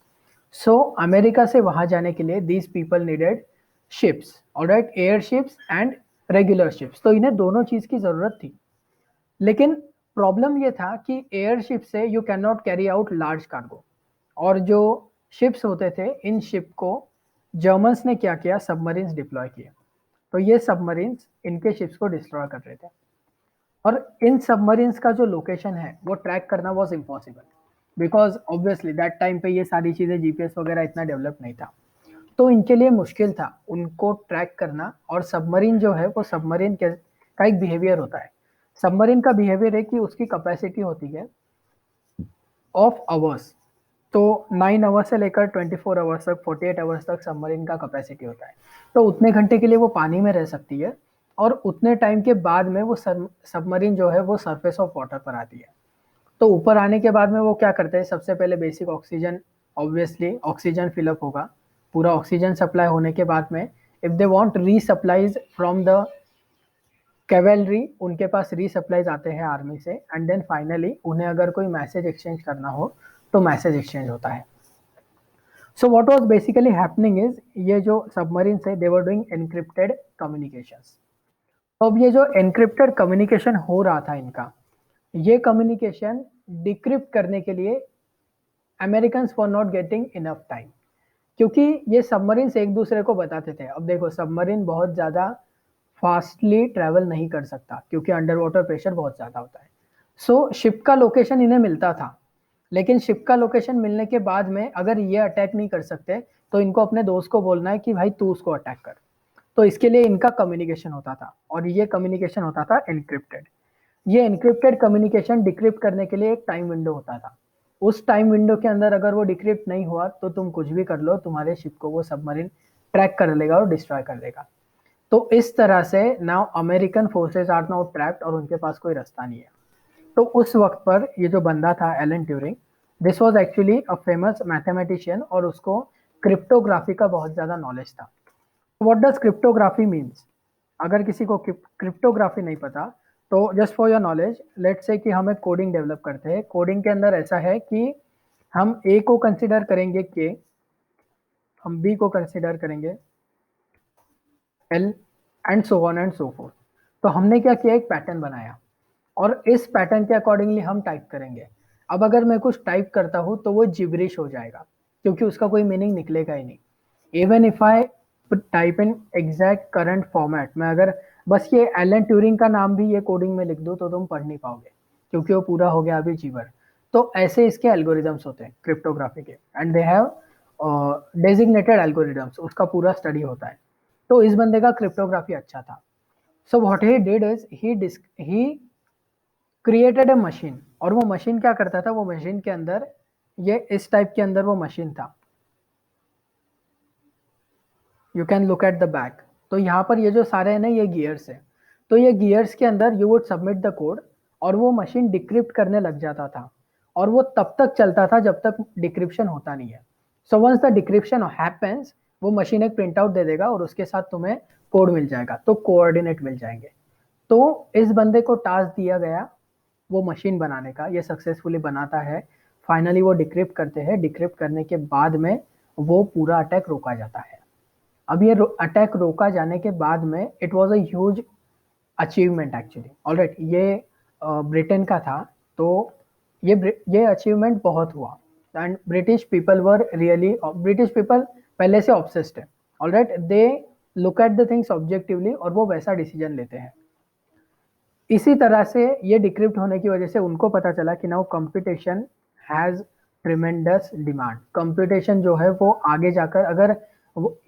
सो अमेरिका से वहां जाने के लिए these people needed ships. Alright, air ships and regular ships. तो इन्हें दोनों चीज की जरूरत थी। लेकिन प्रॉब्लम ये था कि एयरशिप से you can not carry out large cargo. और जो शिप्स होते थे, इन शिप को जर्मन्स ने क्या किया, सबमरीन्स डिप्लॉय किए। तो ये सबमरीन्स इनके शिप्स को डिस्ट्रॉय कर रहे थे। और इन सबमरीन्स का जो लोकेशन है वो ट्रैक करना was impossible. Because obviously that time पे ये सारी चीज़ें जीपीएस वगैरह इतना डेवलप नहीं था। तो इनके लिए मुश्किल था उनको ट्रैक करना। और सबमरीन जो है वो सबमरीन का एक बिहेवियर होता है। सबमरीन का बिहेवियर है कि उसकी कैपेसिटी होती है ऑफ आवर्स। तो 9 आवर्स से लेकर 24 आवर्स तक, 48 आवर्स तक सबमरीन का कैपेसिटी होता है। तो उतने घंटे के लिए वो पानी में रह सकती है और उतने टाइम के बाद में वो सबमरीन जो है वो सरफेस ऑफ वाटर पर आती है। तो ऊपर आने के बाद में वो क्या करते हैं, सबसे पहले basic oxygen, obviously oxygen fill up होगा। पूरा ऑक्सीजन सप्लाई होने के बाद में if they want resupplies from the cavalry, उनके पास रीसप्लाईज आते हैं आर्मी से। एंड देन फाइनली उन्हें अगर कोई मैसेज एक्सचेंज करना हो तो मैसेज एक्सचेंज होता है। So what was basically happening is, ये जो सबमरीन है दे वर डूइंग एनक्रिप्टेड कम्युनिकेशंस। तो अब ये जो एनक्रिप्टेड कम्युनिकेशन हो रहा था इनका, ये कम्युनिकेशन डिक्रिप्ट करने के लिए American for not getting enough time, क्योंकि ये सबमरीन से एक दूसरे को बताते थे। अब देखो सबमरीन बहुत ज़्यादा फास्टली ट्रैवल नहीं कर सकता क्योंकि अंडर वाटर प्रेशर बहुत ज़्यादा होता है। सो शिप का लोकेशन इन्हें मिलता था, लेकिन शिप का लोकेशन मिलने के बाद में अगर ये अटैक नहीं कर सकते तो इनको अपने दोस्त को बोलना है कि भाई तू उसको अटैक कर। तो इसके लिए इनका कम्युनिकेशन होता था और ये कम्युनिकेशन होता था एनक्रिप्टेड। ये एनक्रिप्टेड कम्युनिकेशन डिक्रिप्ट करने के लिए एक टाइम विंडो होता था। उस टाइम विंडो के अंदर अगर वो डिक्रिप्ट नहीं हुआ तो तुम कुछ भी कर लो, तुम्हारे शिप को वो सबमरीन ट्रैक कर लेगा और डिस्ट्रॉय कर देगा। तो इस तरह से now American forces are now trapped और उनके पास कोई रास्ता नहीं है। तो उस वक्त पर ये जो बंदा था Alan Turing, this was actually a famous mathematician और उसको क्रिप्टोग्राफी का बहुत ज़्यादा नॉलेज था। व्हाट डज क्रिप्टोग्राफी मीन्स, अगर किसी को क्रिप्टोग्राफी नहीं पता तो just for your knowledge let's say कि हम एक कोडिंग डेवलप करते हैं। कोडिंग के अंदर ऐसा है कि हम ए को कंसिडर करेंगे के, हम बी को कंसिडर करेंगे L, and so on and so fourth. तो हमने क्या किया, एक पैटर्न बनाया और इस पैटर्न के अकॉर्डिंगली हम टाइप करेंगे। अब अगर मैं कुछ टाइप करता हूँ तो वो जिब्रिश हो जाएगा क्योंकि उसका कोई मीनिंग निकलेगा ही नहीं। Even if I type in exact current format, मैं अगर बस ये एलन ट्यूरिंग का नाम भी ये कोडिंग में लिख दूँ तो तुम पढ़ नहीं पाओगे क्योंकि वो पूरा हो गया अभी जीवर। तो ऐसे इसके एल्गोरिदम्स होते हैं क्रिप्टोग्राफी के, and they have designated algorithms, उसका पूरा स्टडी होता है। तो इस बंदे का क्रिप्टोग्राफी अच्छा था। So what he did is he created a machine. और वो मशीन क्या करता था, वो मशीन के अंदर ये इस टाइप के अंदर वो मशीन था। You can look at the back. तो यहाँ पर ये जो सारे हैं ना ये गियर्स है। तो ये गियर्स के अंदर you would submit the code और वो मशीन डिक्रिप्ट करने लग जाता था। और वो तब तक चलता था जब तक डिक्रिप्शन होता नहीं है। So once the decryption happens, वो मशीन एक प्रिंट आउट दे देगा और उसके साथ तुम्हें कोड मिल जाएगा, तो कोऑर्डिनेट मिल जाएंगे। तो इस बंदे को टास्क दिया गया वो मशीन बनाने का, ये सक्सेसफुली बनाता है। फाइनली वो डिक्रिप्ट करते हैं, डिक्रिप्ट करने के बाद में वो पूरा अटैक रोका जाता है। अब ये अटैक रोका जाने के बाद में it was a huge achievement actually. Alright, ये ब्रिटेन का था। तो ये अचीवमेंट बहुत हुआ and British people were really, British people पहले से ऑब्सेस्ड है। Alright, they look at the things objectively और वो वैसा डिसीजन लेते हैं। इसी तरह से ये डिक्रिप्ट होने की वजह से उनको पता चला कि now competition has tremendous demand. Competition जो है वो आगे जाकर अगर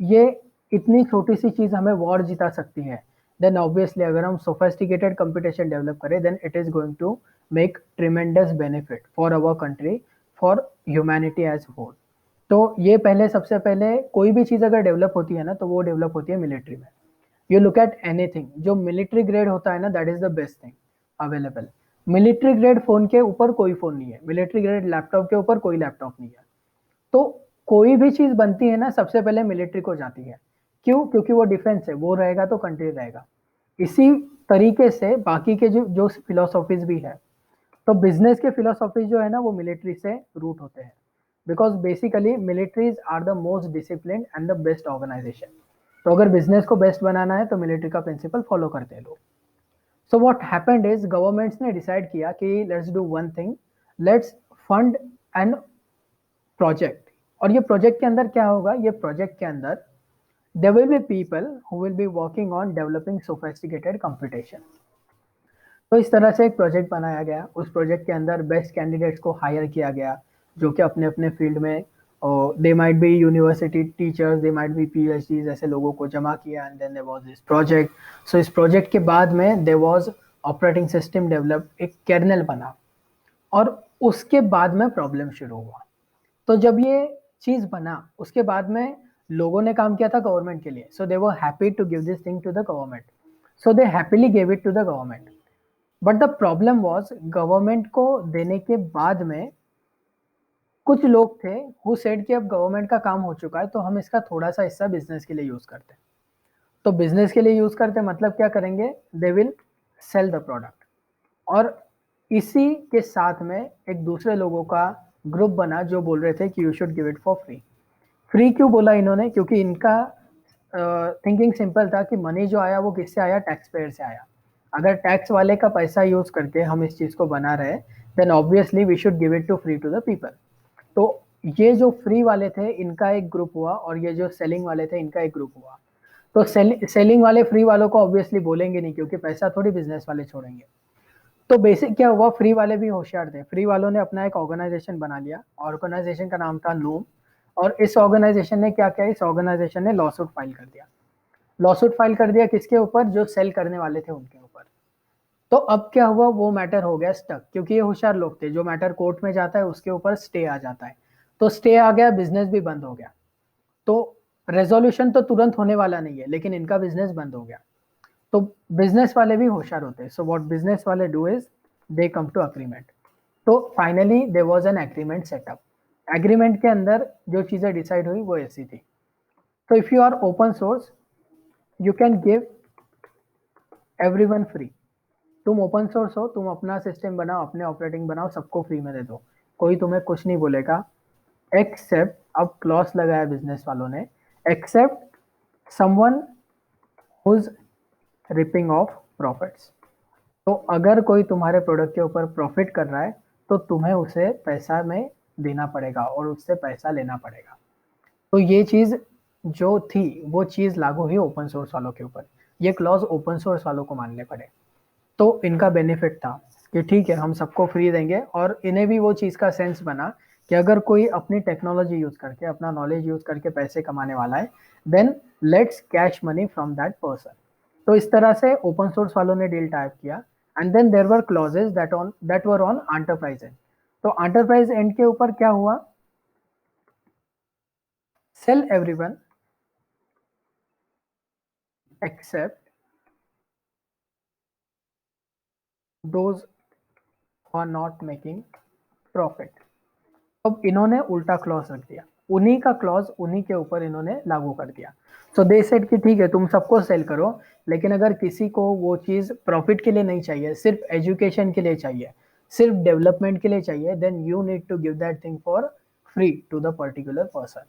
ये इतनी छोटी सी चीज हमें वॉर जिता सकती है, देन ऑब्वियसली अगर हम सोफेस्टिकेटेड कंपटीशन डेवलप करें then it is going to make tremendous benefit for our country, for humanity as whole. तो ये पहले, सबसे पहले कोई भी चीज अगर डेवलप होती है ना तो वो डेवलप होती है मिलिट्री में। यू लुक एट एनीथिंग जो मिलिट्री ग्रेड होता है ना, that is the best thing available. Military grade phone के ऊपर कोई फोन नहीं है, मिलिट्री ग्रेड लैपटॉप के ऊपर कोई लैपटॉप नहीं है। तो कोई भी चीज बनती है ना सबसे पहले मिलिट्री को जाती है। क्यों? क्योंकि वो डिफेंस है, वो रहेगा तो कंट्री रहेगा। इसी तरीके से बाकी के जो जो फिलोसॉफीज भी है, तो बिजनेस के फिलोसॉफीज जो है ना वो मिलिट्री से रूट होते हैं। Because basically militaries are the most discipline and the best organization. तो अगर बिजनेस को बेस्ट बनाना है तो मिलिट्री का प्रिंसिपल फॉलो करते हैं लोग। So what happened is governments ने डिसाइड किया कि let's do one thing, let's fund an project. और ये प्रोजेक्ट के अंदर क्या होगा, ये प्रोजेक्ट के अंदर there will be people who will be working on developing sophisticated computation. तो इस तरह से एक प्रोजेक्ट बनाया गया। उस प्रोजेक्ट के अंदर बेस्ट कैंडिडेट्स को हायर किया गया, जो कि अपने अपने फील्ड में they might be university teachers, they might be PhD ऐसे लोगों को जमा किया, and then there was this project. So इस प्रोजेक्ट के बाद में there was operating system develop, एक कर्नेल बना, और उसके बाद में प्रॉब्लम शुरू हुआ। तो जब ये चीज बना उसके बाद में लोगों ने काम किया था गवर्नमेंट के लिए, so they were happy to give this thing to the government, so they happily give it to the government. But the problem was government को देने के बाद में कुछ लोग थे हु सेड कि अब गवर्नमेंट का काम हो चुका है तो हम इसका थोड़ा सा हिस्सा बिजनेस के लिए यूज करते हैं। तो बिजनेस के लिए यूज करते मतलब क्या करेंगे, they will sell the product. और इसी के साथ में एक दूसरे लोगों का ग्रुप बना जो बोल रहे थे कि you should give it for free. Free क्यों बोला इन्होंने, क्योंकि इनका थिंकिंग सिंपल था कि मनी जो आया वो किससे आया, टैक्स पेयर से आया। अगर टैक्स वाले का पैसा यूज करके हम इस चीज को बना रहे then obviously we should give it to free to the people. तो ये जो फ्री वाले थे इनका एक ग्रुप हुआ, और ये जो सेलिंग वाले थे इनका एक ग्रुप हुआ। तो सेलिंग वाले फ्री वालों को ऑब्वियसली बोलेंगे नहीं, क्योंकि पैसा थोड़ी बिजनेस वाले छोड़ेंगे। तो बेसिक क्या हुआ, फ्री वाले भी होशियार थे, फ्री वालों ने अपना एक ऑर्गेनाइजेशन बना लिया, ऑर्गेनाइजेशन का नाम था नूम। और इस ऑर्गेनाइजेशन ने क्या किया, इस ऑर्गेनाइजेशन ने लॉसूट फाइल कर दिया। लॉसूट फाइल कर दिया किसके ऊपर, जो सेल करने वाले थे उनके ऊपर। तो अब क्या हुआ, वो मैटर हो गया स्टक, क्योंकि ये होशियार लोग थे, जो मैटर कोर्ट में जाता है उसके ऊपर स्टे आ जाता है। तो स्टे आ गया, बिजनेस भी बंद हो गया। तो रेजोल्यूशन तो तुरंत होने वाला नहीं है, लेकिन इनका बिजनेस बंद हो गया। तो बिजनेस वाले भी होशियार होते हैं, सो व्हाट बिजनेस वाले do is they come to agreement. तो finally there was an agreement setup. Agreement के अंदर जो चीजें डिसाइड हुई वो ऐसी थी। तो if you are open source you can give everyone free. तुम ओपन सोर्स हो, तुम अपना सिस्टम बनाओ, अपने ऑपरेटिंग बनाओ, सबको फ्री में दे दो, कोई तुम्हें कुछ नहीं बोलेगा। एक्सेप्ट, अब क्लॉज लगाया बिजनेस वालों ने, except someone whose ripping off profits. तो अगर कोई तुम्हारे प्रोडक्ट के ऊपर प्रॉफिट कर रहा है तो तुम्हें उसे पैसा में देना पड़ेगा और उससे पैसा लेना पड़ेगा। तो ये चीज जो थी वो चीज लागू हुई ओपन सोर्स वालों के ऊपर। ये क्लॉज ओपन सोर्स वालों को मानने पड़े। तो इनका बेनिफिट था कि ठीक है हम सबको फ्री देंगे, और इन्हें भी वो चीज का सेंस बना कि अगर कोई अपनी टेक्नोलॉजी यूज करके, अपना नॉलेज यूज करके पैसे कमाने वाला है then let's cash money from that person. तो इस तरह से ओपन सोर्स वालों ने डील टाइप किया। And then there were clauses that were on enterprise end. तो एंटरप्राइज एंड के ऊपर क्या हुआ, sell everyone except those who are not making profit. अब इन्होंने उल्टा क्लॉज रख दिया, उन्हीं का क्लॉज उन्हीं के ऊपर इन्होंने लागू कर दिया। सो दे सेड कि ठीक है तुम सबको सेल करो, लेकिन अगर किसी को वो चीज प्रॉफिट के लिए नहीं चाहिए, सिर्फ एजुकेशन के लिए चाहिए, सिर्फ डेवलपमेंट के लिए चाहिए, then you need to give that thing for free to the particular person.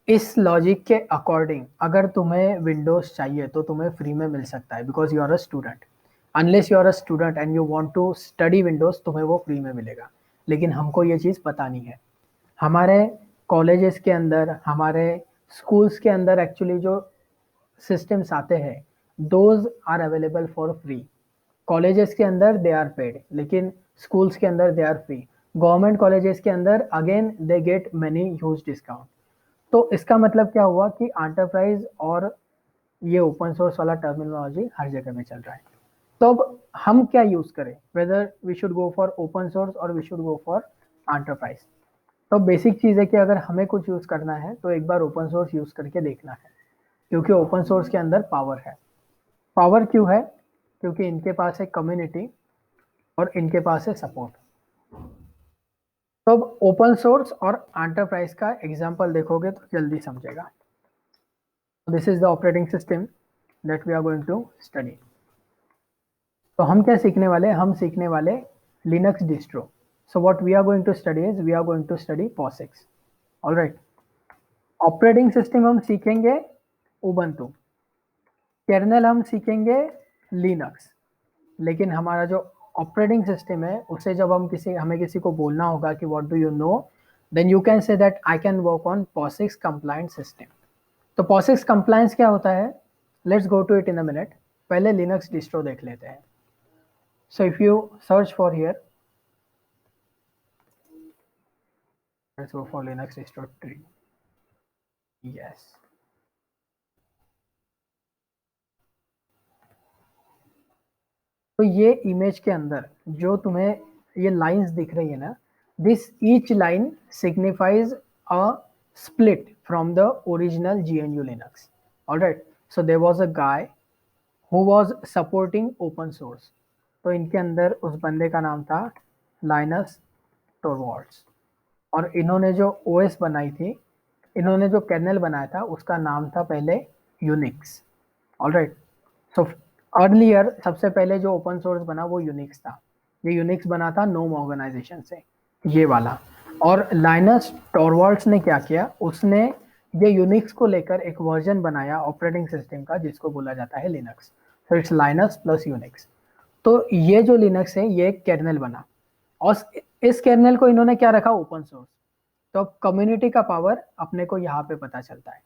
इस लॉजिक के अकॉर्डिंग अगर तुम्हें विंडोज चाहिए तो तुम्हें फ्री में मिल सकता है, because you are a student. Unless you are a student and you want to study Windows, तुम्हें वो फ्री में मिलेगा। लेकिन हमको ये चीज़ पता नहीं है। हमारे कॉलेजेस के अंदर, हमारे स्कूल्स के अंदर एक्चुअली जो सिस्टम्स आते हैं those are available for free. Colleges के अंदर दे आर पेड, लेकिन स्कूल्स के अंदर they are free. Government colleges के अंदर again they get money huge discount. तो इसका मतलब क्या हुआ कि एंटरप्राइज और ये ओपन सोर्स वाला टर्मिनोलॉजी हर जगह में चल रहा है। तो अब हम क्या यूज करें, whether we should go for open source और we should go for enterprise. तो बेसिक चीज़ है कि अगर हमें कुछ यूज करना है तो एक बार ओपन सोर्स यूज करके देखना है, क्योंकि ओपन सोर्स के अंदर पावर है। पावर क्यों है, क्योंकि इनके पास है कम्युनिटी और इनके पास है सपोर्ट। तो अब ओपन सोर्स और एंटरप्राइज का एग्जांपल देखोगे तो जल्दी समझेगा। This is the operating system that we are going to study. तो हम क्या सीखने वाले, हम सीखने वाले Linux distro. So what we are going to study is we are going to study POSIX। Alright, operating system हम सीखेंगे उबंटू, कर्नेल हम सीखेंगे लिनक्स। लेकिन हमारा जो ऑपरेटिंग सिस्टम है उसे जब हमें किसी को बोलना होगा कि what do you know, then you can say that I can work on POSIX compliant system. तो POSIX कंप्लायंस क्या होता है, let's go to it in a minute. पहले लिनक्स डिस्ट्रो देख लेते हैं। So if you search for here let's go for Linux distro tree. Yes. तो ये इमेज के अंदर जो तुम्हें ये लाइंस दिख रही है ना, this each line signifies a split from the original GNU Linux. Alright. So there was a guy who was supporting open source. तो इनके अंदर उस बंदे का नाम था लाइनस टोरवाल्ड्स. और इन्होंने जो ओएस बनाई थी, इन्होंने जो कर्नेल बनाया था उसका नाम था पहले यूनिक्स. ऑलराइट. सो अर्लियर सबसे पहले जो ओपन सोर्स बना वो यूनिक्स था. ये यूनिक्स बना था नोम ऑर्गेनाइजेशन से, ये वाला. और लाइनस टॉरवाल्ड्स ने क्या किया, उसने ये यूनिक्स को लेकर एक वर्जन बनाया ऑपरेटिंग सिस्टम का जिसको बोला जाता है Linux. So it's Linus plus Unix. तो ये जो लिनक्स है ये एक कर्नेल बना, और इस कर्नेल को इन्होंने क्या रखा, ओपन सोर्स. तो अब कम्युनिटी का पावर अपने को यहाँ पे पता चलता है.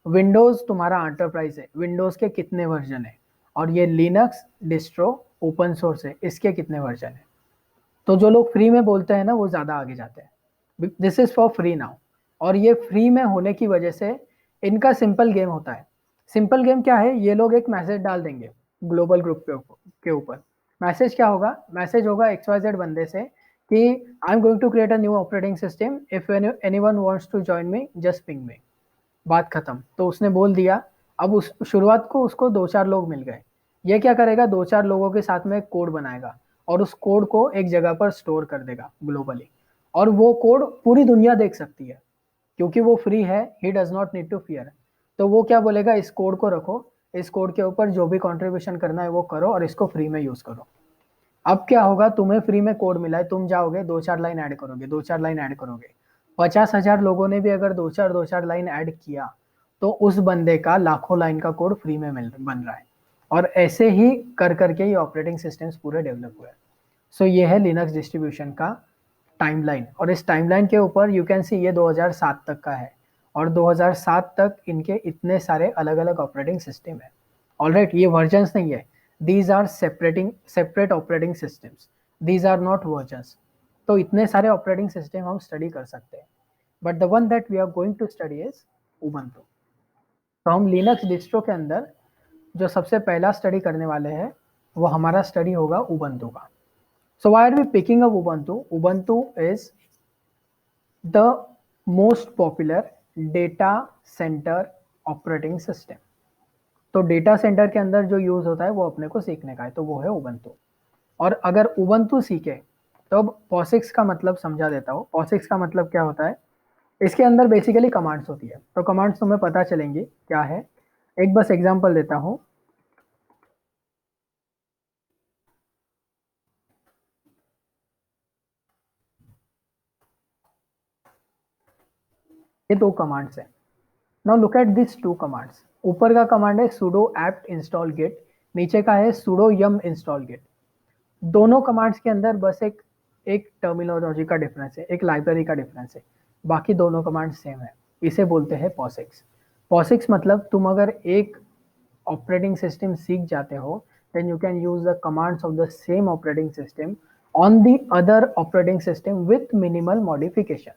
विंडोज तुम्हारा एंटरप्राइज है, विंडोज के कितने वर्जन है, और ये लिनक्स डिस्ट्रो ओपन सोर्स है, इसके कितने वर्जन है. तो जो लोग फ्री में बोलते हैं ना वो ज्यादा आगे जाते हैं. This is for free now. और ये फ्री में होने की वजह से इनका सिंपल गेम होता है. सिंपल गेम क्या है, ये लोग एक मैसेज डाल देंगे ग्लोबल ग्रुप के ऊपर. मैसेज क्या होगा, मैसेज होगा XYZ बंदे से कि I am going to create a new operating system, if anyone wants to join me just ping me. बात खत्म. तो उसने बोल दिया. अब उस शुरुआत को उसको 2-4 लोग मिल गए. ये क्या करेगा, 2-4 लोगों के साथ में कोड बनाएगा और उस कोड को एक जगह पर स्टोर कर देगा ग्लोबली. और वो कोड पूरी दुनिया देख सकती है क्योंकि वो फ्री है. He does not need to fear. तो वो क्या बोलेगा, इस कोड को रखो, इस कोड के ऊपर जो भी कंट्रीब्यूशन करना है वो करो और इसको फ्री में यूज करो. अब क्या होगा, तुम्हें फ्री में कोड मिला है, तुम जाओगे 2-4 लाइन ऐड करोगे, 2-4 लाइन ऐड करोगे. 50,000 लोगों ने भी अगर 2-4 लाइन ऐड किया तो उस बंदे का लाखों लाइन का कोड फ्री में बन रहा है. और ऐसे ही कर करके ये ऑपरेटिंग सिस्टम्स पूरे डेवलप हुए. सो ये है लिनक्स डिस्ट्रीब्यूशन का टाइमलाइन. और इस टाइमलाइन के ऊपर यू कैन सी ये 2007 तक का है. और 2007 तक इनके इतने सारे अलग अलग ऑपरेटिंग सिस्टम है. ऑलराइट. ये वर्जन्स नहीं है, these are separate operating systems, these are not versions. तो इतने सारे ऑपरेटिंग सिस्टम हम स्टडी कर सकते हैं, but the one that we are going to study is Ubuntu. तो हम लिनक्स डिस्ट्रो के अंदर जो सबसे पहला स्टडी करने वाले हैं वो हमारा स्टडी होगा उबंटू का. So why are we picking up Ubuntu? Ubuntu is the most popular data center operating system. तो डेटा सेंटर के अंदर जो यूज होता है वो अपने को सीखने का है, तो वो है उबंटू. और अगर उबंटू सीखे तो अब पॉसिक्स का मतलब समझा देता हूँ. पॉसिक्स का मतलब क्या होता है, इसके अंदर बेसिकली कमांड्स होती है. तो कमांड्स तुम्हें पता चलेंगी क्या है. एक बस एग्जांपल देता हूँ. ये 2 कमांड्स है. Now look at this 2 commands. ऊपर का कमांड है sudo apt install git, नीचे का है sudo yum install git. दोनों कमांड्स के अंदर बस एक एक टर्मिनोलॉजी का डिफरेंस है, एक लाइब्रेरी का डिफरेंस है, बाकी दोनों कमांड सेम है. इसे बोलते हैं पॉसिक्स. पॉसिक्स मतलब तुम अगर एक ऑपरेटिंग सिस्टम सीख जाते हो then you can use the commands of the same operating system on the other operating system with minimal modification.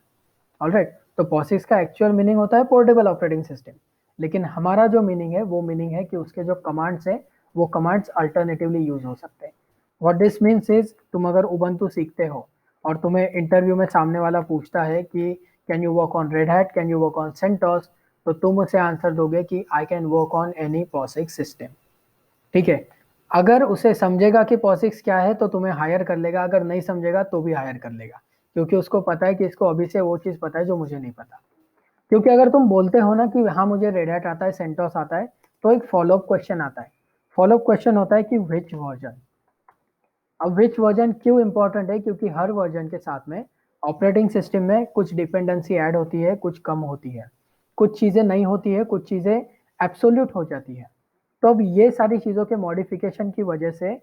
Alright. तो पॉसिक्स का एक्चुअल मीनिंग होता है पोर्टेबल ऑपरेटिंग सिस्टम, लेकिन हमारा जो मीनिंग है वो मीनिंग है कि उसके जो कमांड्स हैं वो कमांड्स अल्टरनेटिवली यूज हो सकते हैं. व्हाट दिस मीन्स इज, तुम अगर उबंटू सीखते हो और तुम्हें इंटरव्यू में सामने वाला पूछता है कि can you work on Red Hat, can you work on CentOS, तो तुम उसे आंसर दोगे कि I can work on any POSIX system. ठीक है. अगर उसे समझेगा कि पॉसिक्स क्या है तो तुम्हें हायर कर लेगा, अगर नहीं समझेगा तो भी हायर कर लेगा, क्योंकि उसको पता है कि इसको अभी से वो चीज़ पता है जो मुझे नहीं पता. क्योंकि अगर तुम बोलते हो ना कि हाँ मुझे रेड हैट आता है, सेंटोस आता है, तो एक फॉलोअप क्वेश्चन आता है. फॉलोअप क्वेश्चन होता है कि विच वर्जन. अब विच वर्जन क्यों इंपॉर्टेंट है, क्योंकि हर वर्जन के साथ में ऑपरेटिंग सिस्टम में कुछ डिपेंडेंसी ऐड होती है, कुछ कम होती है, कुछ चीज़ें नहीं होती है, कुछ चीज़ें एब्सोल्यूट हो जाती है. तो अब ये सारी चीज़ों के मॉडिफिकेशन की वजह से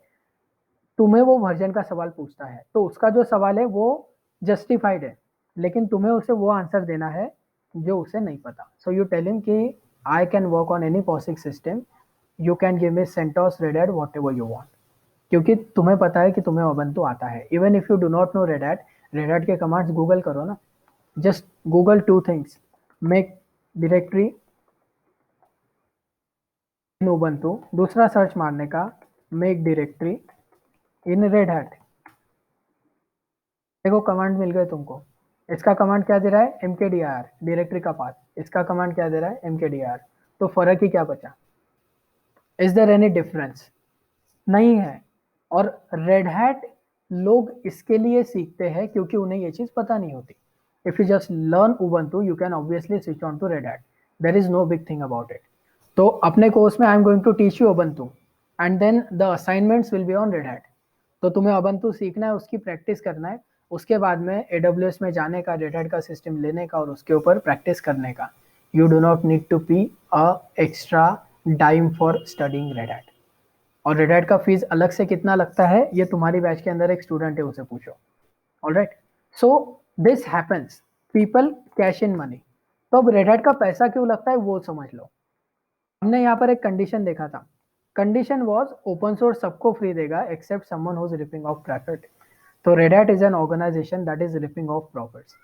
तुम्हें वो वर्जन का सवाल पूछता है, तो उसका जो सवाल है वो जस्टिफाइड है, लेकिन तुम्हें उसे वो आंसर देना है जो उसे नहीं पता. सो यू टेल हिम कि I can work on any POSIX system, you can give me CentOS, Red Hat, whatever you want. क्योंकि तुम्हें पता है कि तुम्हें उबंटू आता है. Even if you do not know Red Hat, Red Hat के कमांड्स गूगल करो ना, just Google two things, make directory in Ubuntu, दूसरा सर्च मारने का make directory in Red Hat. देखो कमांड मिल गए तुमको। इसका कमांड क्या दे रहा है, mkdir डायरेक्टरी का पाथ, इसका कमांड क्या दे रहा है, mkdir। तो फर्क ही क्या बचा, इज देयर एनी डिफरेंस, नहीं है। और रेड हैट लोग इसके लिए सीखते हैं क्योंकि उन्हें ये चीज पता नहीं होती। If you just learn Ubuntu you can obviously switch on to Red Hat, there is no big thing about it. तो अपने कोर्स में I am going to teach you Ubuntu and then the assignments will be on Red Hat. तो तुम्हें Ubuntu सीखना है, उसकी practice करना है, उसके बाद में AWS में जाने का, रेड हैट का सिस्टम लेने का और उसके ऊपर प्रैक्टिस करने का। You do not need to pay a extra dime for studying Red Hat. और रेड हैट का फीस अलग से कितना लगता है, ये तुम्हारी बैच के अंदर एक स्टूडेंट है, उसे पूछो। Alright, so this happens, people cash in money. तो अब रेड हैट का पैसा क्यों लगता है वो समझ लो। हमने यहाँ पर एक कंडीशन देखा था, कंडीशन वाज ओपन सोर्स सबको फ्री देगा except someone who is ripping off profit. तो Red Hat is an organization that is ripping off profits.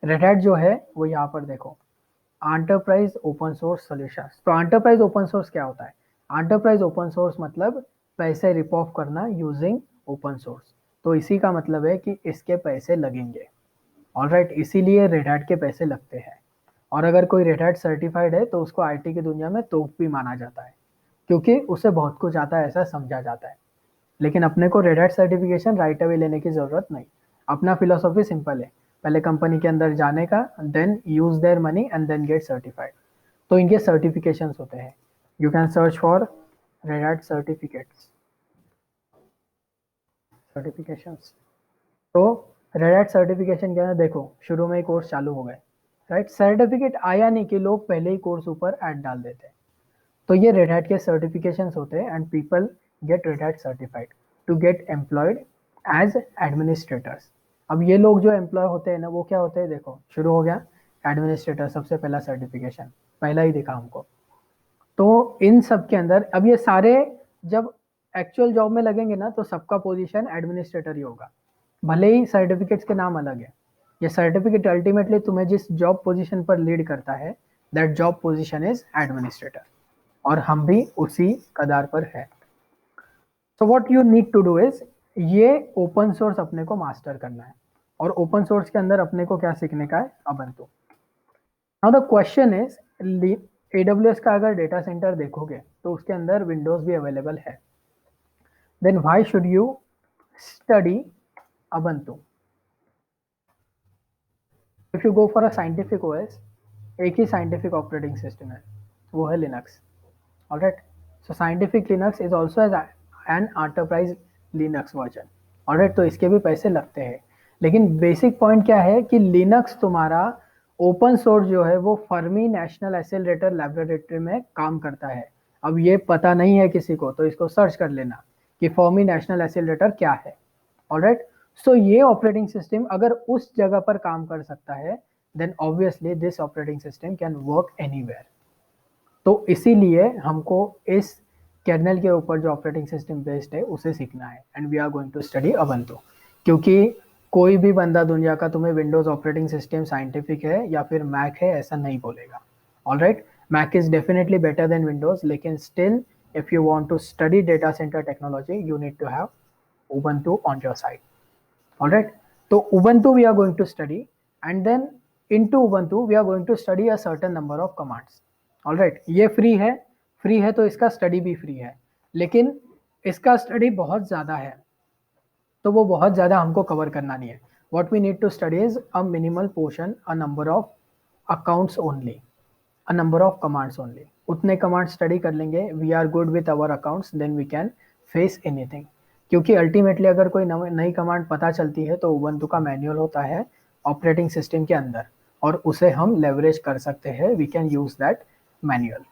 Red Hat जो है वो यहाँ पर देखो, एंटरप्राइज ओपन सोर्स सॉल्यूशंस। तो एंटरप्राइज ओपन सोर्स क्या होता है, एंटरप्राइज ओपन सोर्स मतलब पैसे रिप ऑफ करना यूजिंग ओपन सोर्स। तो इसी का मतलब है कि इसके पैसे लगेंगे। ऑलराइट, इसीलिए रेड हैट के पैसे लगते हैं। और अगर कोई रेड हैट सर्टिफाइड है तो उसको आईटी की दुनिया में तोप भी माना जाता है, क्योंकि उसे बहुत कुछ आता है ऐसा समझा जाता है। लेकिन अपने को red Hat certification right away लेने की जरूरत नहीं। अपना फिलोसॉफी सिंपल है, पहले कंपनी के अंदर जाने का, then use their money and then get certified. तो इनके सर्टिफिकेशंस होते हैं, you can search for Red Hat certificates, certifications. तो रेड हैट सर्टिफिकेशन के अंदर देखो शुरू में ही कोर्स चालू हो गए, राइट। सर्टिफिकेट आया नहीं कि लोग पहले ही कोर्स ऊपर ऐड डाल देते हैं। तो ये रेड हैट के सर्टिफिकेशंस होते हैं and people get Red Hat certified to get employed as administrators. अब ये लोग जो एम्प्लॉय होते हैं ना, वो क्या होते हैं, देखो शुरू हो गया एडमिनिस्ट्रेटर, सबसे पहला सर्टिफिकेशन पहला ही दिखा हमको। तो इन सब के अंदर अब ये सारे जब एक्चुअल जॉब में लगेंगे ना तो सबका पोजीशन एडमिनिस्ट्रेटर ही होगा, भले ही सर्टिफिकेट्स के नाम अलग है। ये सर्टिफिकेट अल्टीमेटली तुम्हें जिस जॉब पोजीशन पर लीड करता है, that job position is administrator. और हम भी उसी कदार पर है। So what you need to do is, ये ओपन सोर्स अपने को मास्टर करना है। और ओपन सोर्स के अंदर अपने को क्या सीखने का है, Ubuntu. Now the question is, AWS का अगर डेटा सेंटर देखोगे तो उसके अंदर विंडोज भी अवेलेबल है, then why should you study Ubuntu. If you go for a scientific OS, एक ही साइंटिफिक ऑपरेटिंग सिस्टम है, वो है Linux. Alright, so scientific Linux is also as an enterprise Linux version. Alright, तो इसके भी पैसे लगते हैं। लेकिन बेसिक पॉइंट क्या है कि लिनक्स तुम्हारा ओपन सोर्स जो है वो फर्मी नेशनल एक्सेलरेटर लैबोरेटरी में काम करता है। अब ये पता नहीं है किसी को तो इसको सर्च कर लेना कि फर्मी नेशनल एक्सेलरेटर क्या है। ऑलराइट, सो ये ऑपरेटिंग सिस्टम अगर उस जगह पर काम कर सकता है, then obviously this operating system can work anywhere. तो इसीलिए हमको इस कर्नेल के ऊपर जो ऑपरेटिंग सिस्टम बेस्ड है उसे सीखना है and we are going to study Ubuntu. क्योंकि कोई भी बंदा दुनिया का तुम्हें विंडोज ऑपरेटिंग सिस्टम साइंटिफिक है या फिर मैक है ऐसा नहीं बोलेगा। Alright, Mac is definitely better than Windows, लेकिन still if you want to study data center technology you need to have Ubuntu on your side. Alright, तो Ubuntu we are going to study and then into ubuntu we are going to study a certain number of commands. Alright, ये free है, free है तो इसका study भी free है, लेकिन इसका स्टडी बहुत ज़्यादा है तो वो बहुत ज़्यादा हमको कवर करना नहीं है। What we need to study is a minimal portion, a number of accounts only, a number of commands only. उतने कमांड स्टडी कर लेंगे, we are good with our accounts, then we can face anything. क्योंकि ultimately अगर कोई नई command पता चलती है तो उबंटू का मैनुअल होता है ऑपरेटिंग सिस्टम के अंदर और उसे हम लेवरेज कर सकते हैं, we can use that manual.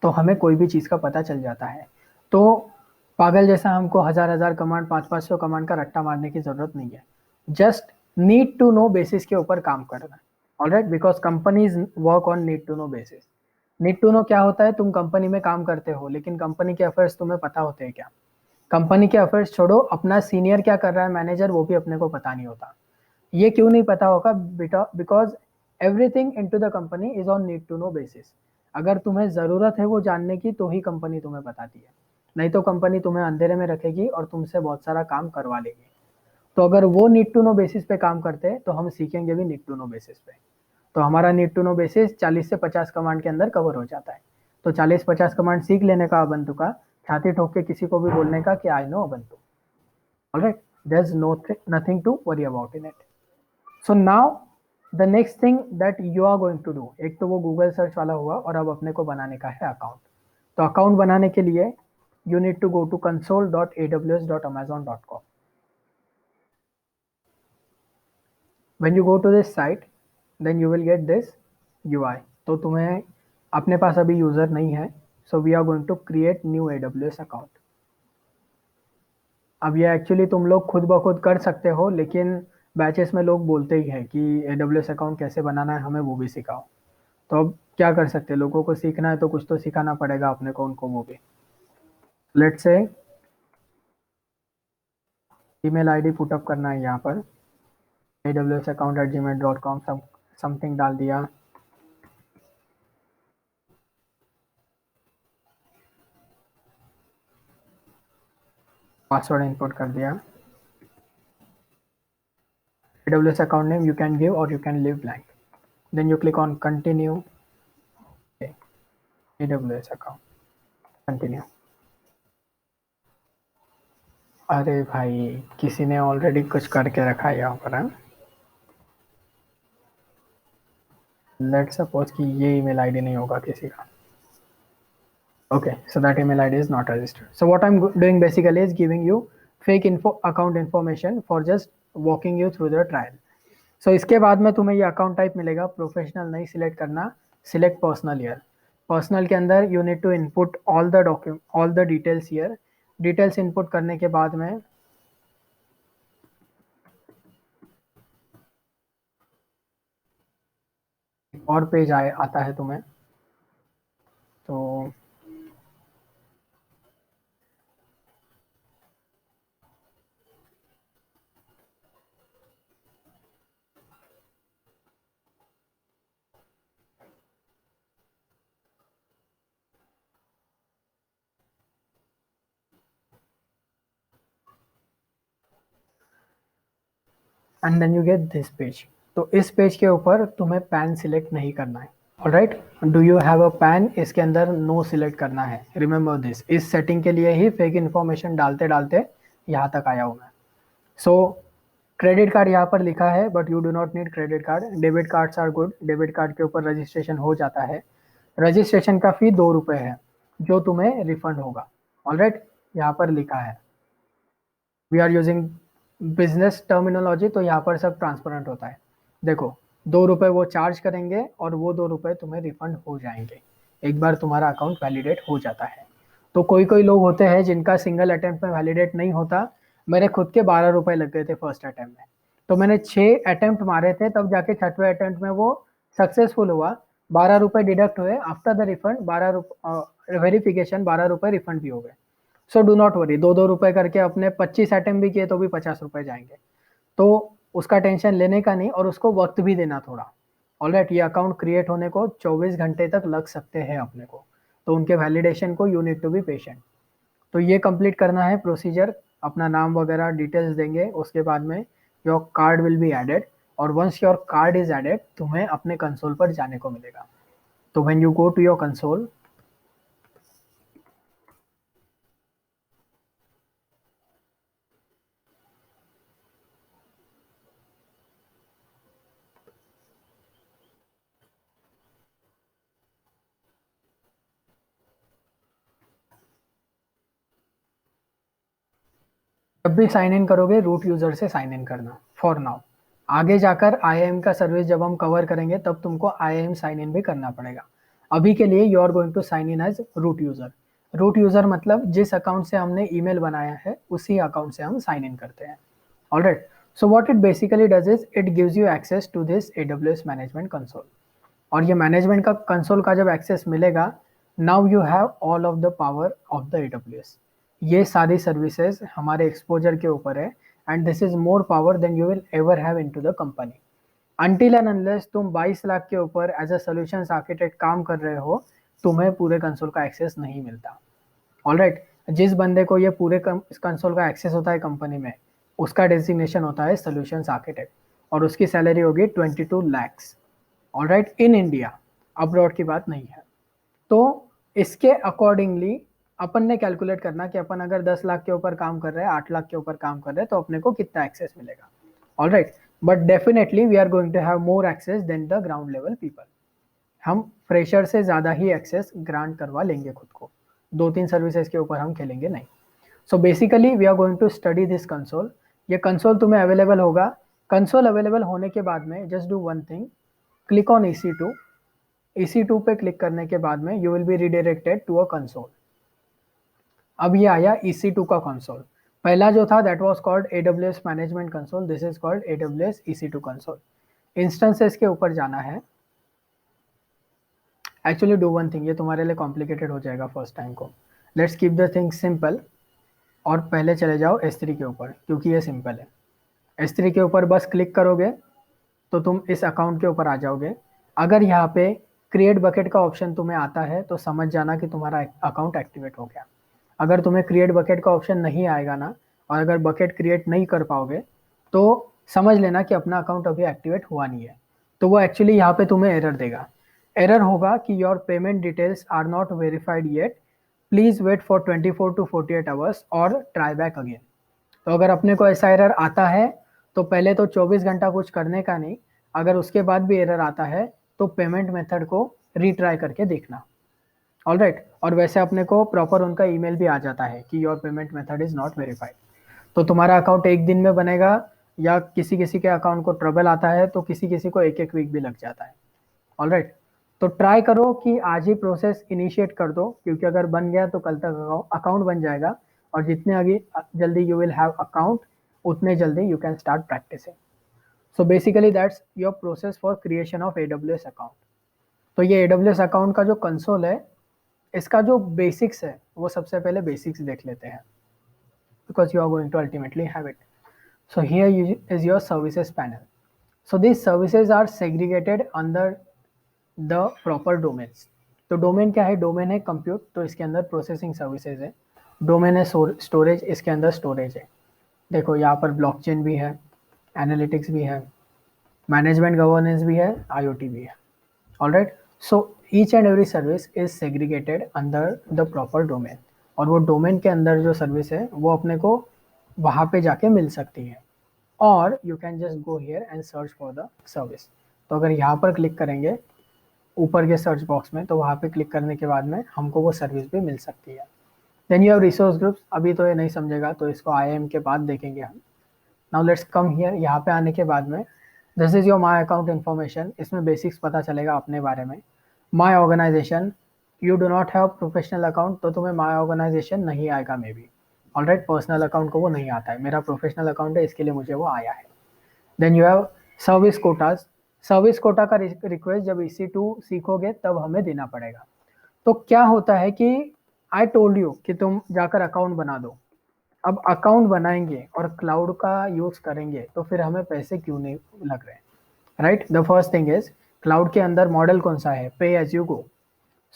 तो हमें कोई भी चीज़ का पता चल जाता है। तो पागल जैसा हमको हजार कमांड 500-500 कमांड का रट्टा मारने की जरूरत नहीं है। Just need to know basis के ऊपर काम करना। Alright, because companies work on need to know basis. Need to know क्या होता है, तुम कंपनी में काम करते हो लेकिन कंपनी के अफेयर्स तुम्हें पता होते हैं क्या? कंपनी के अफेयर्स छोड़ो, अपना सीनियर क्या कर रहा है, मैनेजर, वो भी अपने को पता नहीं होता। ये क्यों नहीं पता होगा? Because everything into the company is on need to know basis. अगर तुम्हें ज़रूरत है वो जानने की तो ही कंपनी तुम्हें बताती है, नहीं तो कंपनी तुम्हें अंधेरे में रखेगी और तुमसे बहुत सारा काम करवा लेगी। तो अगर वो नीड टू नो बेसिस पे काम करते हैं तो हम सीखेंगे भी नीड टू नो बेसिस पे। तो हमारा नीड टू नो बेसिस 40 से 50 कमांड के अंदर कवर हो जाता है। तो 40-50 कमांड सीख लेने का अबंतु का, छाती ठोक के किसी को भी बोलने का कि I know Ubuntu. Alright, there is nothing to worry about in it. So now the next thing that you are going to do, एक तो वो गूगल सर्च वाला हुआ और अब अपने को बनाने का है अकाउंट। तो अकाउंट बनाने के लिए you need to go to console.aws.amazon.com. When you go to this site, then you will get this UI. तो तुम्हें अपने पास अभी यूज़र नहीं है, so we are going to create new AWS account. अब ये एक्चुअली तुम लोग खुद ब खुद कर सकते हो, लेकिन बैचेस में लोग बोलते ही हैं कि AWS अकाउंट कैसे बनाना है, हमें वो भी सिखाओ। तो अब क्या कर सकते हैं, लोगों को सीखना है तो कुछ तो सिखाना पड़ेगा अपने को, उनको वो भी। Let's say email ID put up करना है यहाँ पर, aws@gmail.com समथिंग डाल दिया, पासवर्ड इनपुट कर दिया, AWS account name you can give or you can leave blank. Then you click on continue. Okay. AWS account continue. अरे भाई किसी ने ऑलरेडी कुछ करके रखा है यहाँ पर है। लेट सपोज कि ये ईमेल आईडी नहीं होगा किसी का। Okay, so that email ID is not registered. So what I'm doing basically is giving you fake account information for just walking you through the trial. So इसके बाद में तुम्हें ये अकाउंट टाइप मिलेगा, प्रोफेशनल नहीं सिलेक्ट करना, select personal year. Personal के अंदर you need to input all the document, all the details year. Details input करने के बाद में और पेज आता है तुम्हें। तो and then you get this page. तो इस पेज के ऊपर तुम्हें पैन सिलेक्ट नहीं करना है। Alright, do you have a pan, इसके अंदर नो सिलेक्ट करना है। रिमेंबर दिस, इस सेटिंग के लिए ही फेक इन्फॉर्मेशन डालते डालते यहाँ तक आया हूँ मैं। सो क्रेडिट कार्ड यहाँ पर लिखा है, but you do not need credit card. Debit cards are good, debit card के ऊपर रजिस्ट्रेशन हो जाता है। रजिस्ट्रेशन का फी 2 रुपये है जो तुम्हें रिफंड होगा। ऑलराइट, यहाँ पर लिखा है। We are using business terminology, तो यहाँ पर सब ट्रांसपेरेंट होता है। देखो 2 रुपये वो चार्ज करेंगे और वो 2 रुपये तुम्हें रिफंड हो जाएंगे एक बार तुम्हारा अकाउंट वैलिडेट हो जाता है। तो कोई कोई लोग होते हैं जिनका सिंगल अटेम्प्ट में वैलिडेट नहीं होता। मेरे खुद के 12 रुपये लग गए थे फर्स्ट अटेम्प्ट में। तो मैंने 6 अटेम्प्ट मारे थे, तब जाके 6वें अटेम्प्ट में वो सक्सेसफुल हुआ। 12 रुपये डिडक्ट हुए आफ्टर द रिफंड, 12 वेरिफिकेशन, 12 रुपये रिफंड भी हो गए। सो डू नॉट वरी, 2-2 रुपये करके अपने 25 अटेम्प्ट भी किए तो भी 50 रुपये जाएंगे। तो उसका टेंशन लेने का नहीं, और उसको वक्त भी देना थोड़ा। ऑलराइट, ये अकाउंट क्रिएट होने को 24 घंटे तक लग सकते हैं अपने को, तो उनके वैलिडेशन को you need to be patient. तो ये कंप्लीट करना है प्रोसीजर, अपना नाम वगैरह डिटेल्स देंगे, उसके बाद में your card will be added. और once your card is added, तुम्हें अपने कंसोल पर जाने को मिलेगा। तो when you go to your console, जब भी साइन इन करोगे रूट यूजर से साइन इन करना फॉर नाउ। आगे जाकर आईएएम का सर्विस जब हम कवर करेंगे तब तुमको आईएएम साइन इन भी करना पड़ेगा। अभी के लिए you are going to sign in as root user. Root user मतलब जिस अकाउंट से हमने ईमेल बनाया है उसी अकाउंट से हम साइन इन करते हैं। Alright, so what it basically does is it gives you access to this AWS management console. और ये मैनेजमेंट का कंसोल का जब एक्सेस मिलेगा, now you have all of the power of the AWS। ये सारी सर्विसेज हमारे एक्सपोजर के ऊपर है, and this is more power than you will ever have into the company. Until and unless तुम 22 लाख के ऊपर एज अ सॉल्यूशंस आर्किटेक्ट काम कर रहे हो, तुम्हें पूरे कंसोल का एक्सेस नहीं मिलता। ऑलराइट, जिस बंदे को ये पूरे कंसोल का एक्सेस होता है कंपनी में, उसका डेजिग्नेशन होता है सॉल्यूशंस आर्किटेक्ट, और उसकी सैलरी होगी 22 lakhs। Alright, in India, abroad की बात नहीं है। तो इसके अकॉर्डिंगली अपन ने कैलकुलेट करना कि अपन अगर 10 लाख के ऊपर काम कर रहे हैं, 8 लाख के ऊपर काम कर रहे हैं, तो अपने को कितना एक्सेस मिलेगा। Alright, but definitely we are going to have more access than the ground level people. हम फ्रेशर से ज़्यादा ही एक्सेस ग्रांट करवा लेंगे खुद को, 2-3 सर्विसेज के ऊपर हम खेलेंगे नहीं। So basically we are going to study this console. ये कंसोल तुम्हें अवेलेबल होगा। कंसोल अवेलेबल होने के बाद में just do one thing, click on EC2। EC2 पे क्लिक करने के बाद में you will be redirected to a console. अब ये आया EC2 का कंसोल। पहला जो था that was called AWS management console, this is called AWS EC2 console. Instances के ऊपर जाना है। एक्चुअली डू वन थिंग, ये तुम्हारे लिए कॉम्प्लिकेटेड हो जाएगा फर्स्ट टाइम को। Let's keep the thing simple, और पहले चले जाओ S3 के ऊपर, क्योंकि ये सिंपल है। S3 के ऊपर बस क्लिक करोगे तो तुम इस अकाउंट के ऊपर आ जाओगे। अगर यहाँ पे क्रिएट बकेट का ऑप्शन तुम्हें आता है तो समझ जाना कि तुम्हारा अकाउंट एक्टिवेट हो गया। अगर तुम्हें क्रिएट बकेट का ऑप्शन नहीं आएगा ना, और अगर बकेट क्रिएट नहीं कर पाओगे, तो समझ लेना कि अपना अकाउंट अभी एक्टिवेट हुआ नहीं है। तो वो एक्चुअली यहाँ पे तुम्हें एरर देगा। एरर होगा कि your payment details are not verified yet, please wait for 24 to 48 hours और ट्राई बैक अगेन। तो अगर अपने को ऐसा एरर आता है, तो पहले तो 24 घंटा कुछ करने का नहीं, अगर उसके बाद भी एरर आता है तो पेमेंट मेथड को रीट्राई करके देखना। Alright right? और वैसे अपने को प्रॉपर उनका ईमेल भी आ जाता है कि your payment method is not verified. तो तुम्हारा अकाउंट एक दिन में बनेगा, या किसी किसी के अकाउंट को ट्रबल आता है तो किसी किसी को एक एक वीक भी लग जाता है। ऑलराइट, तो ट्राई करो कि आज ही प्रोसेस इनिशिएट कर दो, क्योंकि अगर बन गया तो कल तक अकाउंट बन जाएगा, और जितने आगे जल्दी यू विल हैव अकाउंट, उतने जल्दी you can start practicing. So basically that's your process for creation of AWS account. तो ये AWS अकाउंट का जो कंसोल है, इसका जो बेसिक्स है वो सबसे पहले बेसिक्स देख लेते हैं, because you are going to ultimately have it. So here is your services panel. So these services are segregated under the proper domains. तो डोमेन क्या है? डोमेन है कंप्यूट, तो इसके अंदर प्रोसेसिंग सर्विसेज है। डोमेन है स्टोरेज, इसके अंदर स्टोरेज है। देखो यहाँ पर ब्लॉकचेन भी है, एनालिटिक्स भी है, मैनेजमेंट गवर्नेंस भी है, IoT भी है। Alright, so each and every service is segregated under the proper domain, और वो डोमेन के अंदर जो सर्विस है वो अपने को वहाँ पे जाके मिल सकती है, और you can just go here and search for the service. तो अगर यहाँ पर क्लिक करेंगे ऊपर के सर्च बॉक्स में, तो वहाँ पे क्लिक करने के बाद में हमको वो सर्विस भी मिल सकती है। Then you have resource groups, अभी तो ये नहीं समझेगा, तो इसको IIM के बाद देखेंगे हम। नाउ लेट्स कम हियर, यहाँ पे आने के बाद में this is your my account information, इसमें बेसिक्स पता चलेगा अपने बारे में। My organization, you do not have professional account तो तुम्हें माई ऑर्गेनाइजेशन नहीं आएगा maybe. Alright, personal account को वो नहीं आता है, मेरा प्रोफेशनल अकाउंट है, इसके लिए मुझे वो आया है। Then you have service quotas. Service quota का रिक्वेस्ट जब EC2 सीखोगे तब हमें देना पड़ेगा। तो क्या होता है कि आई टोल्ड यू कि तुम जाकर अकाउंट बना दो। अब अकाउंट बनाएंगे और क्लाउड का यूज करेंगे तो फिर हमें पैसे क्यों नहीं लग रहे? Right, the first thing is cloud के अंदर मॉडल कौन सा है? पे एज यू गो।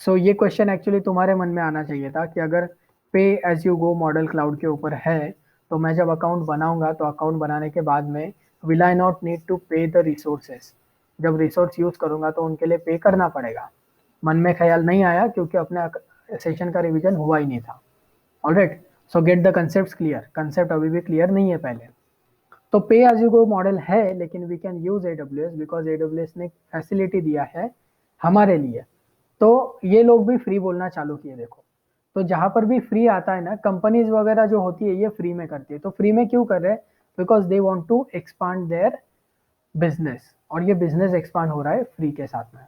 सो ये क्वेश्चन एक्चुअली तुम्हारे मन में आना चाहिए था कि अगर pay as you go model cloud के ऊपर है, तो मैं जब अकाउंट बनाऊंगा तो अकाउंट बनाने के बाद में will I not need to pay the resources? जब रिसोर्स यूज करूंगा तो उनके लिए पे करना पड़ेगा। मन में ख्याल नहीं आया क्योंकि अपने सेशन का रिवीजन हुआ ही नहीं था। Alright, so get the concept clear. Concept अभी भी क्लियर नहीं है पहले। तो पे एज यू गो मॉडल है, लेकिन we can use AWS because AWS ने फैसिलिटी दिया है हमारे लिए। तो ये लोग भी फ्री बोलना चालू किए देखो। तो जहां पर भी फ्री आता है ना, कंपनीज वगैरह जो होती है ये फ्री में करती है। तो फ्री में क्यों कर रहे हैं? Because they want to expand their business, और ये बिजनेस एक्सपांड हो रहा है फ्री के साथ में।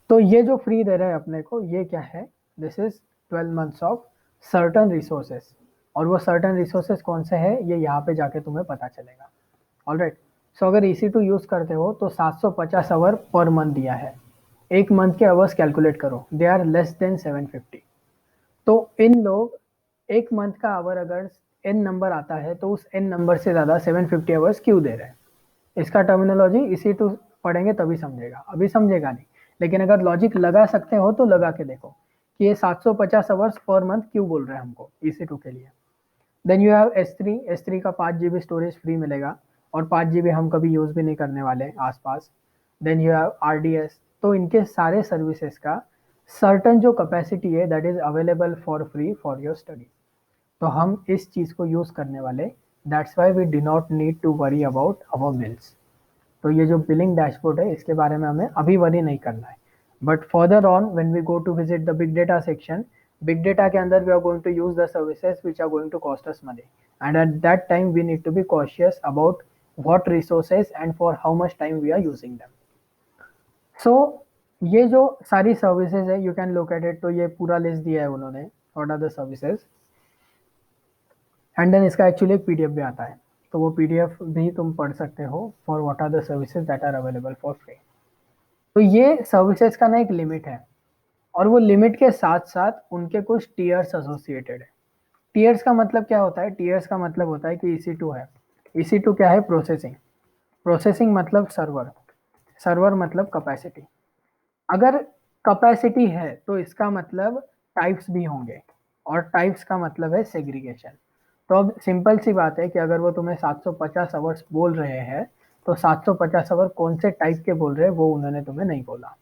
तो ये जो फ्री दे रहे हैं अपने को, ये क्या है? This is 12 months of certain resources, और वो सर्टन रिसोर्सेस कौन से हैं ये यहाँ पे जाके तुम्हें पता चलेगा। ऑलराइट, सो अगर EC2 यूज करते हो तो 750 आवर पर मंथ दिया है। एक मंथ के आवर्स कैलकुलेट करो, दे आर लेस देन 750। तो इन लोग एक मंथ का आवर अगर n नंबर आता है तो उस n नंबर से ज्यादा 750 आवर्स क्यों दे रहे हैं? इसका टर्मिनोलॉजी इसी टू पढ़ेंगे तभी समझेगा, अभी समझेगा नहीं। लेकिन अगर लॉजिक लगा सकते हो तो लगा के देखो कि ये 750 आवर्स पर मंथ क्यों बोल रहे हैं हमको EC2 के लिए। देन यू हैव S3 का 5 GB स्टोरेज फ्री मिलेगा, और 5 GB हम कभी यूज भी नहीं करने वाले आसपास। Then you have RDS। तो इनके सारे सर्विसेज का सर्टन जो कैपेसिटी है that is available for free for your study. तो हम इस चीज को यूज करने वाले, that's why we do not need to worry about our bills. तो ये जो बिलिंग डैशबोर्ड है इसके बारे में हमें अभी वरी नहीं करना है। But further on when we go to visit the big data section, big data के अंदर we are going to use the services which are going to cost us money, and at that time we need to be cautious about what resources and for how much time we are using them. So ये जो सारी services है you can look at it. तो ये पूरा list दिया है उन्होंने, what are the services, and then इसका एक्चुअली एक PDF भी आता है, तो वो PDF भी तुम पढ़ सकते हो for what are the services that are available for free. तो ये सर्विसेज का ना एक लिमिट है, और वो लिमिट के साथ साथ उनके कुछ टीयर्स एसोसिएटेड है। टीयर्स का मतलब क्या होता है? टीयर्स का मतलब होता है कि EC2 है, EC2 क्या है? प्रोसेसिंग। प्रोसेसिंग मतलब सर्वर, सर्वर मतलब कैपेसिटी। अगर कैपेसिटी है तो इसका मतलब टाइप्स भी होंगे, और टाइप्स का मतलब है सेग्रीगेशन। तो अब सिंपल सी बात है कि अगर वो तुम्हें 750 आवर्स बोल रहे हैं, तो 750 आवर कौन से टाइप के बोल रहे हैं वो उन्होंने तुम्हें नहीं बोला।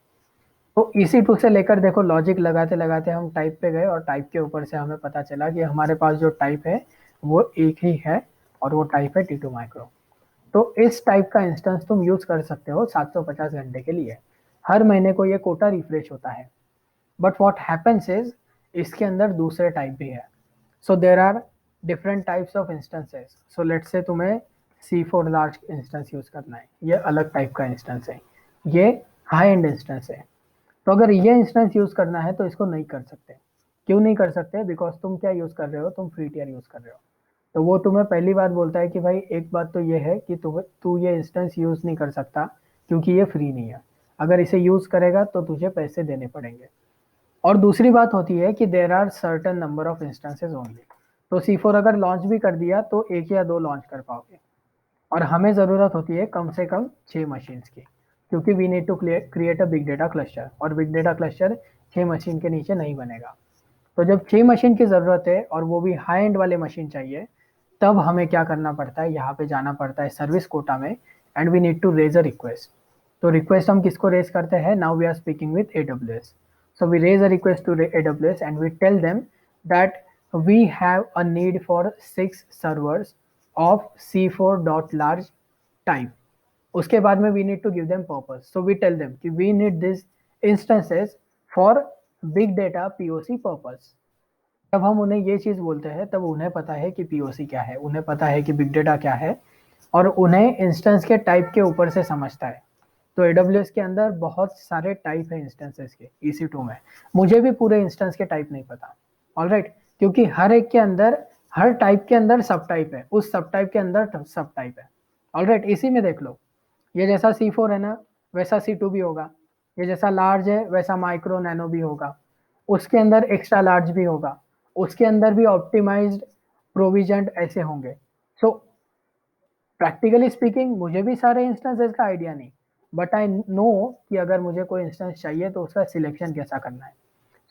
तो EC2 से लेकर देखो लॉजिक लगाते लगाते हम टाइप पे गए, और टाइप के ऊपर से हमें पता चला कि हमारे पास जो टाइप है वो एक ही है, और वो टाइप है T2 माइक्रो। तो इस टाइप का इंस्टेंस तुम यूज कर सकते हो 750 घंटे के लिए। हर महीने को ये कोटा रिफ्रेश होता है। बट व्हाट हैपेंस इज, इसके अंदर दूसरे टाइप भी है। So there are different types of instances. So let's say तुम्हें C4 लार्ज इंस्टेंस यूज करना है, ये अलग टाइप का इंस्टेंस है, ये हाई एंड इंस्टेंस है। तो अगर ये इंस्टेंस यूज करना है तो इसको नहीं कर सकते। क्यों नहीं कर सकते? बिकॉज तुम क्या यूज कर रहे हो, तुम फ्री टियर यूज कर रहे हो। तो वो तुम्हें पहली बात बोलता है कि भाई एक बात तो ये है कि तू ये इंस्टेंस यूज नहीं कर सकता, क्योंकि ये फ्री नहीं है। अगर इसे यूज करेगा तो तुझे पैसे देने पड़ेंगे। और दूसरी बात होती है कि there are certain number of instances only. तो C4 अगर लॉन्च भी कर दिया तो एक या दो लॉन्च कर पाओगे, और हमें ज़रूरत होती है कम से कम 6 मशीन्स की, क्योंकि we need to create a big data cluster, और बिग डेटा क्लस्टर 6 मशीन के नीचे नहीं बनेगा। तो जब 6 मशीन की ज़रूरत है और वो भी हाई एंड वाले मशीन चाहिए, तब हमें क्या करना पड़ता है, यहाँ पे जाना पड़ता है सर्विस कोटा में, and we need to raise a request. तो रिक्वेस्ट हम किसको रेज करते हैं? Now we are speaking with AWS। So we raise a request to AWS and we tell them that we have a need for 6 servers of C4.large type. उसके बाद में we need to give them purpose. So we tell them कि we need these instances for big data POC purpose. जब हम उन्हें ये चीज़ बोलते हैं तब उन्हें पता है कि POC क्या है, उन्हें पता है कि बिग डेटा क्या है, और उन्हें इंस्टेंस के टाइप के ऊपर से समझता है। तो AWS के अंदर बहुत सारे टाइप है इंस्टेंसेस के EC2 में। मुझे भी पूरे इंस्टेंस के टाइप नहीं पता, ऑलराइट, क्योंकि हर एक के अंदर, हर टाइप के अंदर सब टाइप है, उस सब टाइप के अंदर सब टाइप है। ऑलराइट, इसी में देख लो, ये जैसा C4 है ना, वैसा C2 भी होगा। ये जैसा लार्ज है वैसा माइक्रो नैनो भी होगा। उसके अंदर एक्स्ट्रा लार्ज भी होगा, उसके अंदर भी ऑप्टिमाइज्ड प्रोविजन ऐसे होंगे। सो प्रैक्टिकली स्पीकिंग मुझे भी सारे इंस्टेंसेस का आइडिया नहीं, बट आई नो कि अगर मुझे कोई इंस्टेंस चाहिए तो उसका सिलेक्शन कैसा करना है।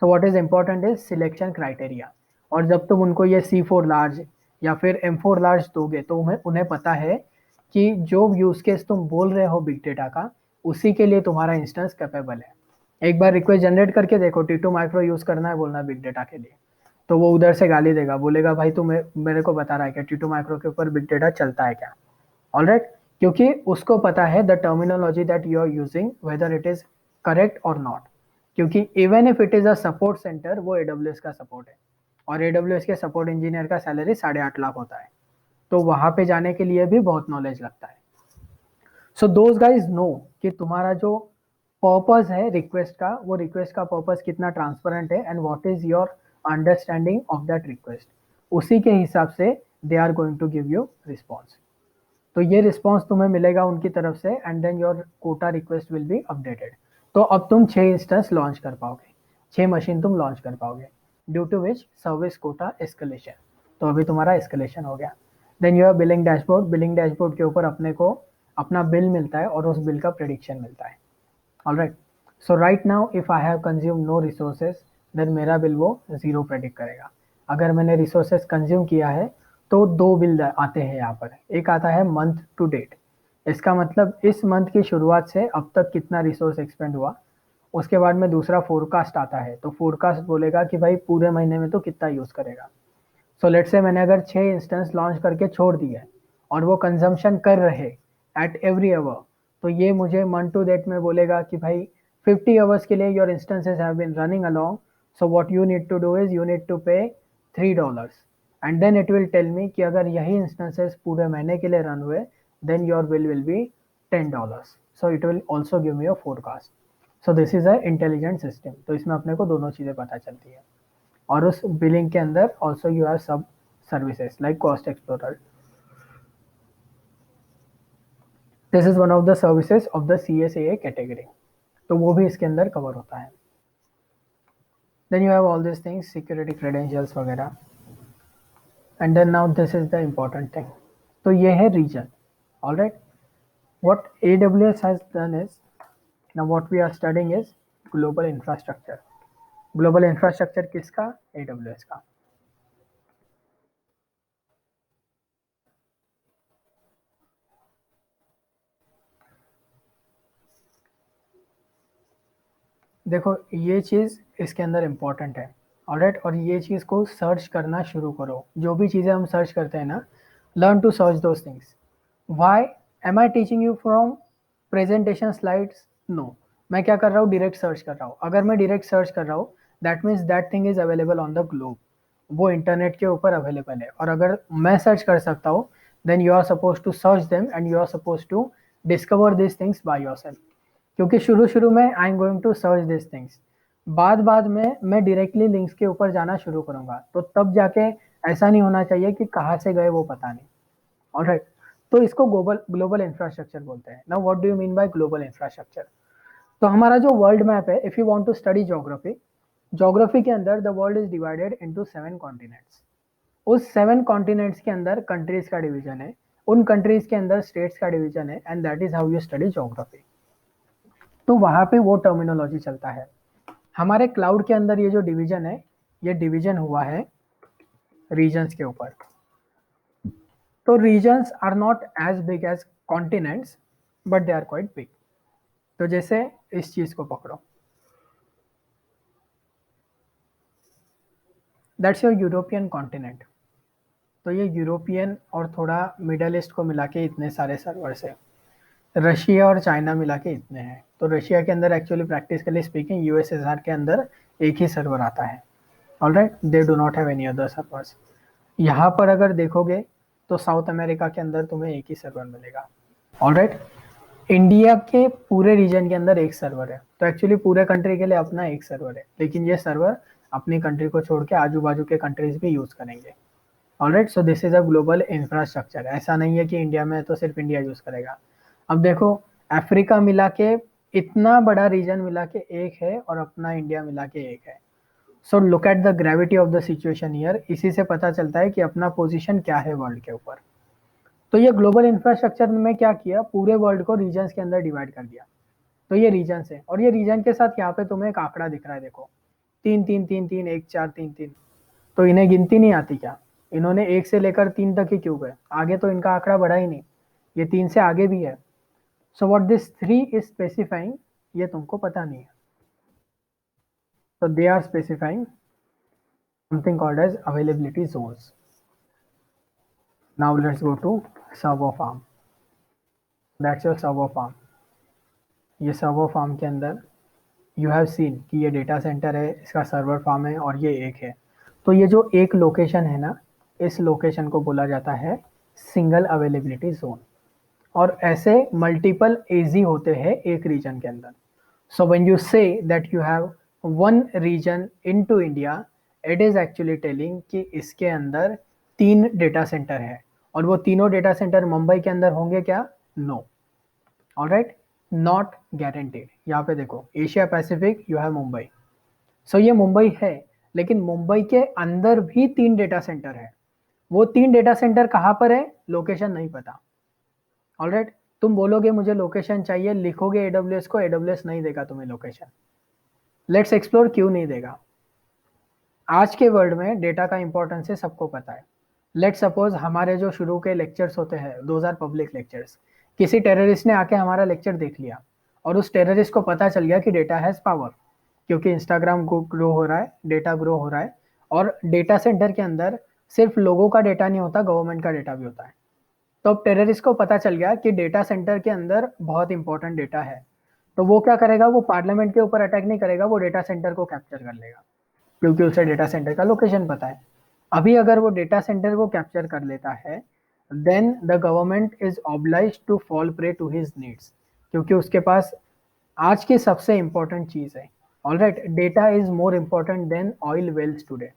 So what is important is selection criteria. और जब तुम उनको ये C4 लार्ज या फिर M4 लार्ज दोगे तो उन्हें पता है कि जो यूज केस तुम बोल रहे हो बिग डेटा का, उसी के लिए तुम्हारा इंस्टेंस कैपेबल है। एक बार रिक्वेस्ट जनरेट करके देखो, T2 माइक्रो यूज करना है बोलना बिग डेटा के लिए, तो वो उधर से गाली देगा, बोलेगा भाई तू मेरे को बता रहा है कि T2 माइक्रो के ऊपर बिग डेटा चलता है क्या? ऑलराइट, क्योंकि उसको पता है the terminology that you are using whether it is correct और नॉट। क्योंकि even if it is a support centre, वो AWS का सपोर्ट है, और AWS के सपोर्ट इंजीनियर का सैलरी 8.5 लाख होता है। तो वहां पे जाने के लिए भी बहुत नॉलेज लगता है। सो दोज गाइज नो कि तुम्हारा जो पर्पस है रिक्वेस्ट का, वो रिक्वेस्ट का पर्पस कितना ट्रांसपेरेंट है, and what is your understanding of that request. उसी के हिसाब से they are going to give you response. तो ये रिस्पॉन्स तुम्हें मिलेगा उनकी तरफ से, and then your quota request will be updated. तो अब तुम 6 इंस्टेंस लॉन्च कर पाओगे, 6 मशीन तुम लॉन्च कर पाओगे, due to which service quota escalation. तो अभी तुम्हारा एस्केलेशन हो गया। Then you have billing dashboard. Billing dashboard के ऊपर अपने को अपना बिल मिलता है और उस बिल का प्रेडिक्शन मिलता है। Alright, so right now if I have consume no resources, then मेरा बिल वो जीरो प्रेडिक्ट करेगा। अगर मैंने रिसोर्सेज कंज्यूम किया है तो दो बिल आते हैं यहाँ पर। एक आता है मंथ टू डेट, इसका मतलब इस मंथ की शुरुआत से अब तक कितना रिसोर्स एक्सपेंड हुआ। उसके बाद में दूसरा फोरकास्ट आता है, तो फोरकास्ट बोलेगा कि भाई पूरे महीने में तो कितना यूज करेगा। सो लेट्स से मैंने अगर 6 इंस्टेंस लॉन्च करके छोड़ दिए और वो कंजम्पशन कर रहे एट एवरी आवर, तो ये मुझे मंथ टू डेट में बोलेगा कि भाई 50 आवर्स के लिए your instances have been running along, so what you need to do is you need to pay $3, and then it will tell me कि अगर यही इंस्टेंसेस पूरे महीने के लिए रन हुए then your bill will be $10। So it will also give me a forecast. So this is a intelligent system. तो इसमें अपने को दोनों चीज़ें पता चलती है। और उस बिलिंग के अंदर ऑल्सो यू हैव सब services like cost explorer. This is one of the services of the CSAA category, तो वो भी इसके अंदर कवर होता है। Then you have all this things, security credentials वगैरह, and then now this is the important thing. तो ये है reason. Alright, what AWS has done is, now what we are studying is global infrastructure. Global infrastructure किसका? AWS का। देखो ये चीज़ इसके अंदर इम्पॉर्टेंट है। ऑलराइट, और ये चीज़ को सर्च करना शुरू करो। जो भी चीज़ें हम सर्च करते हैं ना, learn to search those things. Why am I teaching you from presentation slides? No, मैं क्या कर रहा हूँ, डायरेक्ट सर्च कर रहा हूँ। अगर मैं डायरेक्ट सर्च कर रहा हूँ that means that thing is available on the globe, वो इंटरनेट के ऊपर अवेलेबल है। और अगर मैं सर्च कर सकता हूँ then you are suppose to search them and you are suppose to discover this things by yourself. क्योंकि शुरू शुरू में I am going to search this things, बाद बाद में मैं डायरेक्टली लिंक्स के ऊपर जाना शुरू करूंगा, तो तब जाके ऐसा नहीं होना चाहिए कि कहाँ से गए वो पता नहीं। ऑलराइट, तो इसको ग्लोबल ग्लोबल इंफ्रास्ट्रक्चर बोलते हैं। Now what do you mean by global infrastructure? तो हमारा जो वर्ल्ड मैप है, if you want to study geography, geography के अंदर the world is divided into 7 continents. उस 7 कॉन्टिनेंट्स के अंदर कंट्रीज का डिवीजन है, उन कंट्रीज के अंदर स्टेट्स का डिवीजन है, and that is how you study geography. तो वहां पे वो टर्मिनोलॉजी चलता है। हमारे क्लाउड के अंदर ये जो डिवीजन है, ये डिवीजन हुआ है रीजन्स के ऊपर। तो regions are not as big as continents but they are quite big. तो जैसे इस चीज को पकड़ो, दैट्स योर यूरोपियन कॉन्टिनेंट। तो ये यूरोपियन और थोड़ा मिडल ईस्ट को मिला के इतने सारे सर्वर्स है। रशिया और चाइना मिला के इतने हैं। तो रशिया के अंदर एक्चुअली प्रैक्टिकली स्पीकिंग USSR के अंदर एक ही सर्वर आता है। Alright, they do not have any other servers. यहाँ पर अगर देखोगे तो साउथ अमेरिका के अंदर तुम्हें एक ही सर्वर मिलेगा। ऑलराइट, इंडिया के पूरे रीजन के अंदर एक सर्वर है, तो एक्चुअली पूरे कंट्री के लिए अपना एक सर्वर है, लेकिन ये सर्वर अपनी कंट्री को छोड़ के आजू बाजू के कंट्रीज भी यूज करेंगे। Alright, so this is a global infrastructure. ऐसा नहीं है कि इंडिया में तो सिर्फ इंडिया यूज करेगा। अब देखो, अफ्रीका मिला के इतना बड़ा रीजन मिला के एक है और अपना इंडिया मिला के एक है। So look at the gravity of the situation here. इसी से पता चलता है कि अपना पोजीशन क्या है वर्ल्ड के ऊपर। तो ये ग्लोबल इंफ्रास्ट्रक्चर में क्या किया, पूरे वर्ल्ड को रीजन्स के अंदर डिवाइड कर दिया। तो ये रीजन है, और ये रीजन के साथ यहाँ पे तुम्हें एक आंकड़ा दिख रहा है, देखो 3 3 3 3 1 4 3 3। तो इन्हें गिनती नहीं आती क्या? इन्होंने 1 से लेकर 3 तक ही क्यों गए? आगे तो इनका आंकड़ा बढ़ा ही नहीं, ये 3 से आगे भी है। So what this 3 is specifying, ये तुमको पता नहीं है। So they are specifying something called as availability zones. Now let's go to server farm. That's your server farm. ये सर्वर फार्म के अंदर यू हैव सीन कि ये डेटा सेंटर है, इसका सर्वर फार्म है और ये एक है। तो ये जो एक लोकेशन है ना, इस लोकेशन को बोला जाता है सिंगल अवेलेबिलिटी जोन। और ऐसे मल्टीपल एजी होते हैं एक रीजन के अंदर। So when you say that you have one region into India, it is actually telling कि इसके अंदर 3 डेटा सेंटर है, और वो तीनों डेटा सेंटर मुंबई के अंदर होंगे क्या? नो। Alright, not guaranteed. यहाँ पे देखो, Asia Pacific you have Mumbai. सो ये मुंबई है, लेकिन मुंबई के अंदर भी 3 डेटा सेंटर है। वो 3 डेटा सेंटर कहाँ पर है, लोकेशन नहीं पता। ऑलराइट, तुम बोलोगे मुझे लोकेशन चाहिए, लिखोगे एडब्ल्यूएस को, एडब्ल्यूएस नहीं देगा तुम्हें लोकेशन। लेट्स एक्सप्लोर क्यों नहीं देगा। आज के वर्ल्ड में डेटा का इंपॉर्टेंस है, सबको पता है। लेट सपोज हमारे जो शुरू के लेक्चर्स होते हैं, दोज आर पब्लिक लेक्चर्स। किसी टेररिस्ट ने आके हमारा लेक्चर देख लिया और उस टेररिस्ट को पता चल गया कि डेटा हैज पावर, क्योंकि इंस्टाग्राम को ग्रो हो रहा है, डेटा ग्रो हो रहा है। और डेटा सेंटर के अंदर सिर्फ लोगों का डेटा नहीं होता, गवर्नमेंट का डेटा भी होता है। तो अब टेररिस्ट को पता चल गया कि डेटा सेंटर के अंदर बहुत इंपॉर्टेंट डेटा है। तो वो क्या करेगा, वो पार्लियामेंट के ऊपर अटैक नहीं करेगा, वो डेटा सेंटर को कैप्चर कर लेगा, क्योंकि उसे डेटा सेंटर का लोकेशन पता है। अभी अगर वो डेटा सेंटर को कैप्चर कर लेता है, then the government is obliged to fall prey to his needs, क्योंकि उसके पास आज की सबसे इंपॉर्टेंट चीज है। Alright, data is more important than oil wells today.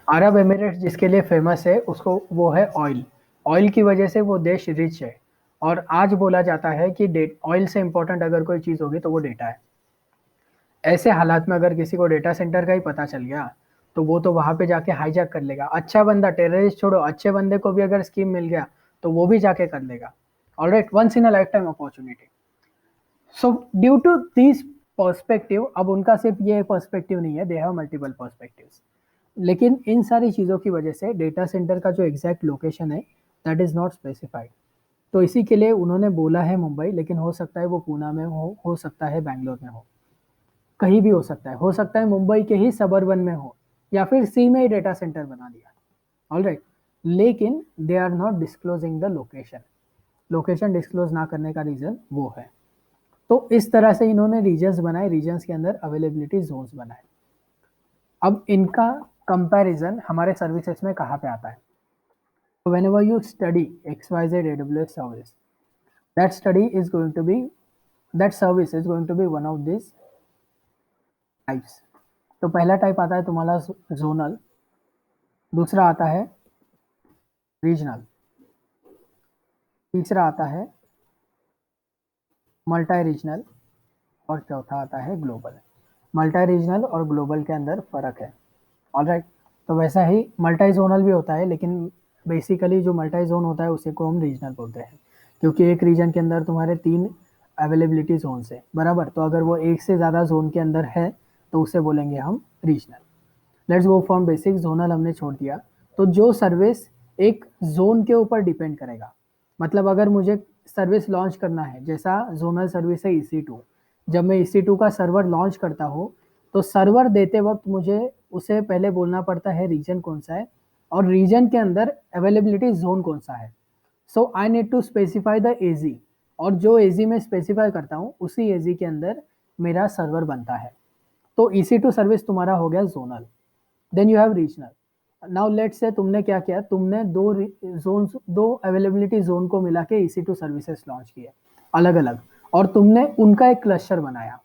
Arab Emirates जिसके लिए फेमस है, उसको वो है ऑयल। ऑयल की वजह से वो देश रिच है। और आज बोला जाता है कि ऑयल से इंपॉर्टेंट अगर कोई चीज होगी तो वो डेटा है। ऐसे हालात में अगर किसी को डेटा सेंटर का ही पता चल गया, तो वो तो वहां पे जाके हाईजैक कर लेगा। अच्छा बंदा, टेररिस्ट छोड़ो, अच्छे बंदे को भी अगर स्कीम मिल गया तो वो भी जाके कर लेगा। Alright, once in a lifetime opportunity. So due to this perspective, अब उनका सिर्फ ये पर्सपेक्टिव नहीं है, दे हैव मल्टीपल पर्सपेक्टिव्स। लेकिन इन सारी चीज़ों की वजह से डेटा सेंटर का जो एग्जैक्ट लोकेशन है, दैट इज़ नॉट स्पेसिफाइड। तो इसी के लिए उन्होंने बोला है मुंबई, लेकिन हो सकता है वो पूना में हो सकता है बैंगलोर में कहीं भी हो सकता है मुंबई के ही सबर्बन में हो, या फिर सी में ही डेटा सेंटर बना दिया। ऑलराइट, लेकिन they are not disclosing the location. Location disclose ना करने का रीजन वो है। तो इस तरह से इन्होंने रीजन्स बनाए, रीजन्स के अंदर अवेलेबिलिटी जोन्स बनाए। अब इनका कंपैरिजन हमारे सर्विसेज में कहाँ पे आता है? So whenever you study XYZ AWS service, that study is going to be, that service is going to be one of these types. तो पहला टाइप आता है तुम्हारा जोनल, दूसरा आता है रीजनल, तीसरा आता है मल्टी रीजनल, और चौथा आता है ग्लोबल। मल्टी रीजनल और ग्लोबल के अंदर फर्क है। ऑलराइट, तो वैसा ही मल्टी जोनल भी होता है, लेकिन बेसिकली जो मल्टी जोन होता है उसे को हम रीजनल बोलते हैं, क्योंकि एक रीजन के अंदर तुम्हारे 3 अवेलेबिलिटी जोन है, बराबर। तो अगर वो एक से ज़्यादा जोन के अंदर है तो उसे बोलेंगे हम regional. Let's go from basic, zonal हमने छोड़ दिया। तो जो सर्विस एक जोन के ऊपर डिपेंड करेगा, मतलब अगर मुझे सर्विस लॉन्च करना है, जैसा जोनल सर्विस है EC2, जब मैं EC2 का सर्वर लॉन्च करता हूँ, तो सर्वर देते वक्त मुझे उसे पहले बोलना पड़ता है रीजन कौन सा है, और रीजन के अंदर अवेलेबिलिटी जोन कौन सा है। So I need to specify the AZ, और जो एजी में स्पेसिफाई करता हूँ उसी एजी के अंदर मेरा सर्वर बनता है। तो EC2 सर्विस तुम्हारा हो गया zonal. Then you have regional. Now let's say तुमने क्या किया, तुमने दो अवेलेबिलिटी जोन को मिला के EC2 सर्विसेज लॉन्च किए अलग अलग, और तुमने उनका एक क्लस्टर बनाया।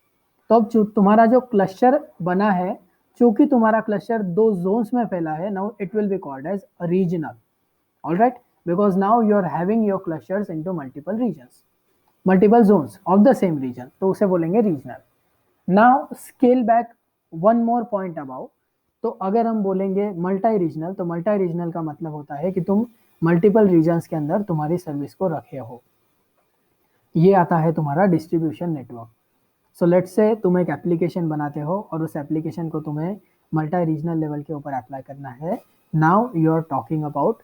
तो अब तुम्हारा जो क्लस्टर बना है, चूंकि तुम्हारा क्लस्टर 2 जोन्स में फैला है, now it will be called as regional. Alright, because now you are having your clusters into multiple regions, multiple zones of the same region, तो उसे बोलेंगे regional. Now scale back one more point about. तो अगर हम बोलेंगे multi regional, तो multi regional का मतलब होता है कि तुम मल्टीपल रीजन्स के अंदर तुम्हारी सर्विस को रखे हो। ये आता है तुम्हारा डिस्ट्रीब्यूशन नेटवर्क। सो लेट्स से तुम एक एप्लीकेशन बनाते हो और उस एप्लीकेशन को तुम्हें मल्टी रीजनल लेवल के ऊपर अप्लाई करना है। Now you are talking about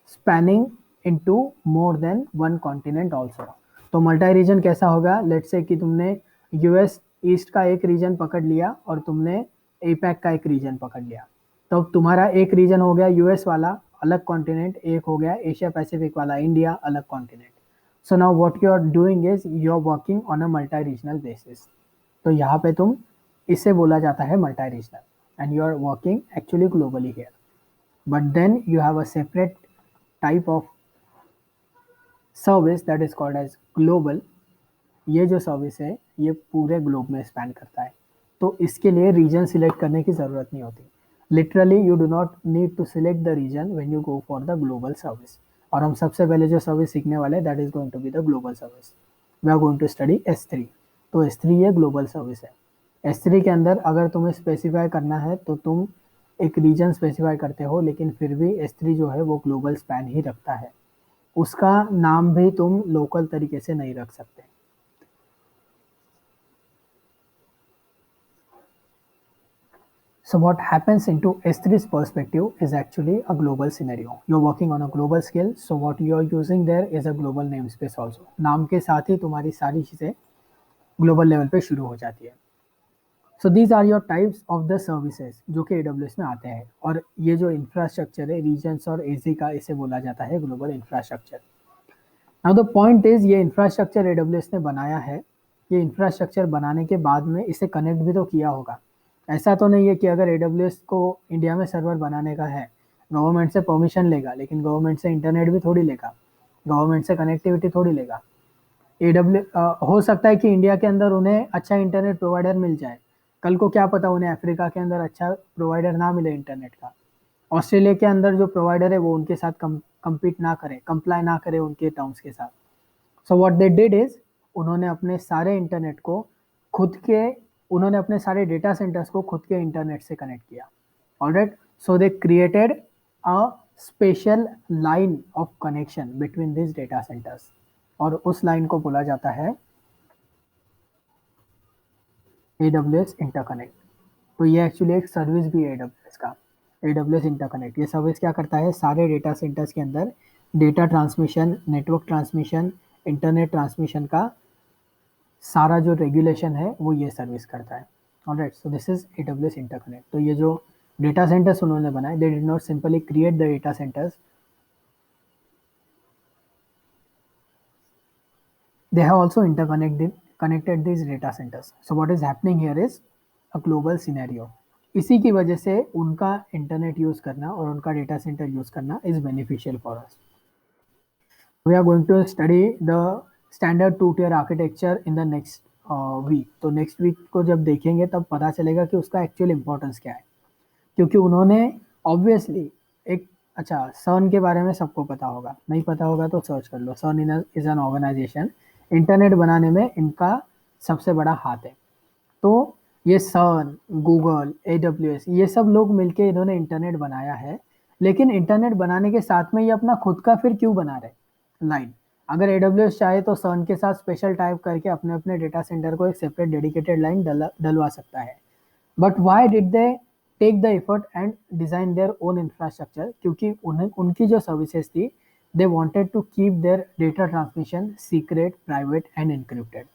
spanning into more than one continent also. तो मल्टी रीजन कैसा होगा, लेट्स से कि तुमने US ईस्ट का एक रीजन पकड़ लिया और तुमने APAC का एक रीजन पकड़ लिया। तो तुम्हारा एक रीजन हो गया US वाला, अलग कॉन्टिनेंट, एक हो गया एशिया पैसिफिक वाला, इंडिया, अलग continent. So now what you are doing is you are working on a multi regional basis. तो यहाँ पे तुम, इसे बोला जाता है multi regional, and you are working actually globally here, but then you have a separate type of service that is called as global. ये जो सर्विस है ये पूरे ग्लोब में स्पैन करता है, तो इसके लिए रीजन सिलेक्ट करने की ज़रूरत नहीं होती। Literally you do not need to select the region when you go for the global service. और हम सबसे पहले जो सर्विस सीखने वाले, that is going to be the global service. We are going to study S3। तो S3 ये global service है। S3 के अंदर अगर तुम्हें स्पेसिफाई करना है तो तुम एक रीजन स्पेसिफाई करते हो, लेकिन फिर भी S3 जो है वो ग्लोबल स्पैन ही रखता है। उसका नाम भी तुम लोकल तरीके से नहीं रख सकते. So what happens into S3's perspective is actually a global scenario. You're working on a global scale, so what you're using there is a global namespace also. नाम के साथ ही तुम्हारी सारी चीज़ें ग्लोबल लेवल पे शुरू हो जाती है. So these are your types of the services जो कि AWS में आते हैं. और ये जो इंफ्रास्ट्रक्चर है रीजन्स और एजी का, इसे बोला जाता है global infrastructure. Now the point is, ये इंफ्रास्ट्रक्चर AWS ने बनाया है. ये इंफ्रास्ट्रक्चर बनाने के बाद में इसे कनेक्ट भी तो किया होगा. ऐसा तो नहीं है कि अगर AWS को इंडिया में सर्वर बनाने का है, गवर्नमेंट से परमिशन लेगा, लेकिन गवर्नमेंट से इंटरनेट भी थोड़ी लेगा, गवर्नमेंट से कनेक्टिविटी थोड़ी लेगा. हो सकता है कि इंडिया के अंदर उन्हें अच्छा इंटरनेट प्रोवाइडर मिल जाए, कल को क्या पता उन्हें अफ्रीका के अंदर अच्छा प्रोवाइडर ना मिले इंटरनेट का. ऑस्ट्रेलिया के अंदर जो प्रोवाइडर है वो उनके साथ कम्पीट ना करे, कंप्लाई ना करे उनके टर्म्स के साथ. सो व्हाट दे डिड इज, उन्होंने अपने सारे इंटरनेट को खुद के उन्होंने अपने सारे डेटा सेंटर्स को खुद के इंटरनेट से कनेक्ट किया. Alright, so they created a special line of connection between this data centres, और उस लाइन को बोला जाता है AWS इंटरकनेक्ट. तो ये एक्चुअली एक सर्विस भी है AWS का, AWS इंटरकनेक्ट. ये सर्विस क्या करता है, सारे डेटा सेंटर्स के अंदर data transmission, network transmission, internet transmission का सारा जो रेगुलेशन है वो ये सर्विस करता है. Alright, so this is AWS interconnect. तो ये जो डेटा सेंटर्स उन्होंने बनाए, they did not simply create the data centres, they have also connected these data centers. So what is happening here is a global scenario. इसी की वजह से उनका इंटरनेट यूज करना और उनका डेटा सेंटर यूज करना is beneficial for us. We are going to study the standard 2 tier architecture in the next week. तो नेक्स्ट वीक को जब देखेंगे तब पता चलेगा कि उसका एक्चुअल इंपॉर्टेंस क्या है. क्योंकि उन्होंने ऑब्वियसली एक, अच्छा सर्न के बारे में सबको पता होगा, नहीं पता होगा तो सर्च कर लो. सर्न इज एन ऑर्गेनाइजेशन, इंटरनेट बनाने में इनका सबसे बड़ा हाथ है. तो ये सर्न, गूगल, AWS, ये सब लोग मिलके इन्होंने इंटरनेट बनाया है. लेकिन इंटरनेट बनाने के साथ में ये अपना खुद का फिर क्यों बना रहे लाइन. अगर AWS चाहे तो सर्न के साथ स्पेशल टाइप करके अपने अपने डेटा सेंटर को एक सेपरेट डेडिकेटेड लाइन डलवा सकता है. But why did they take the effort and design their own infrastructure, क्योंकि उन्हें उनकी जो सर्विसेज थी, they wanted to keep their data transmission secret, private and encrypted.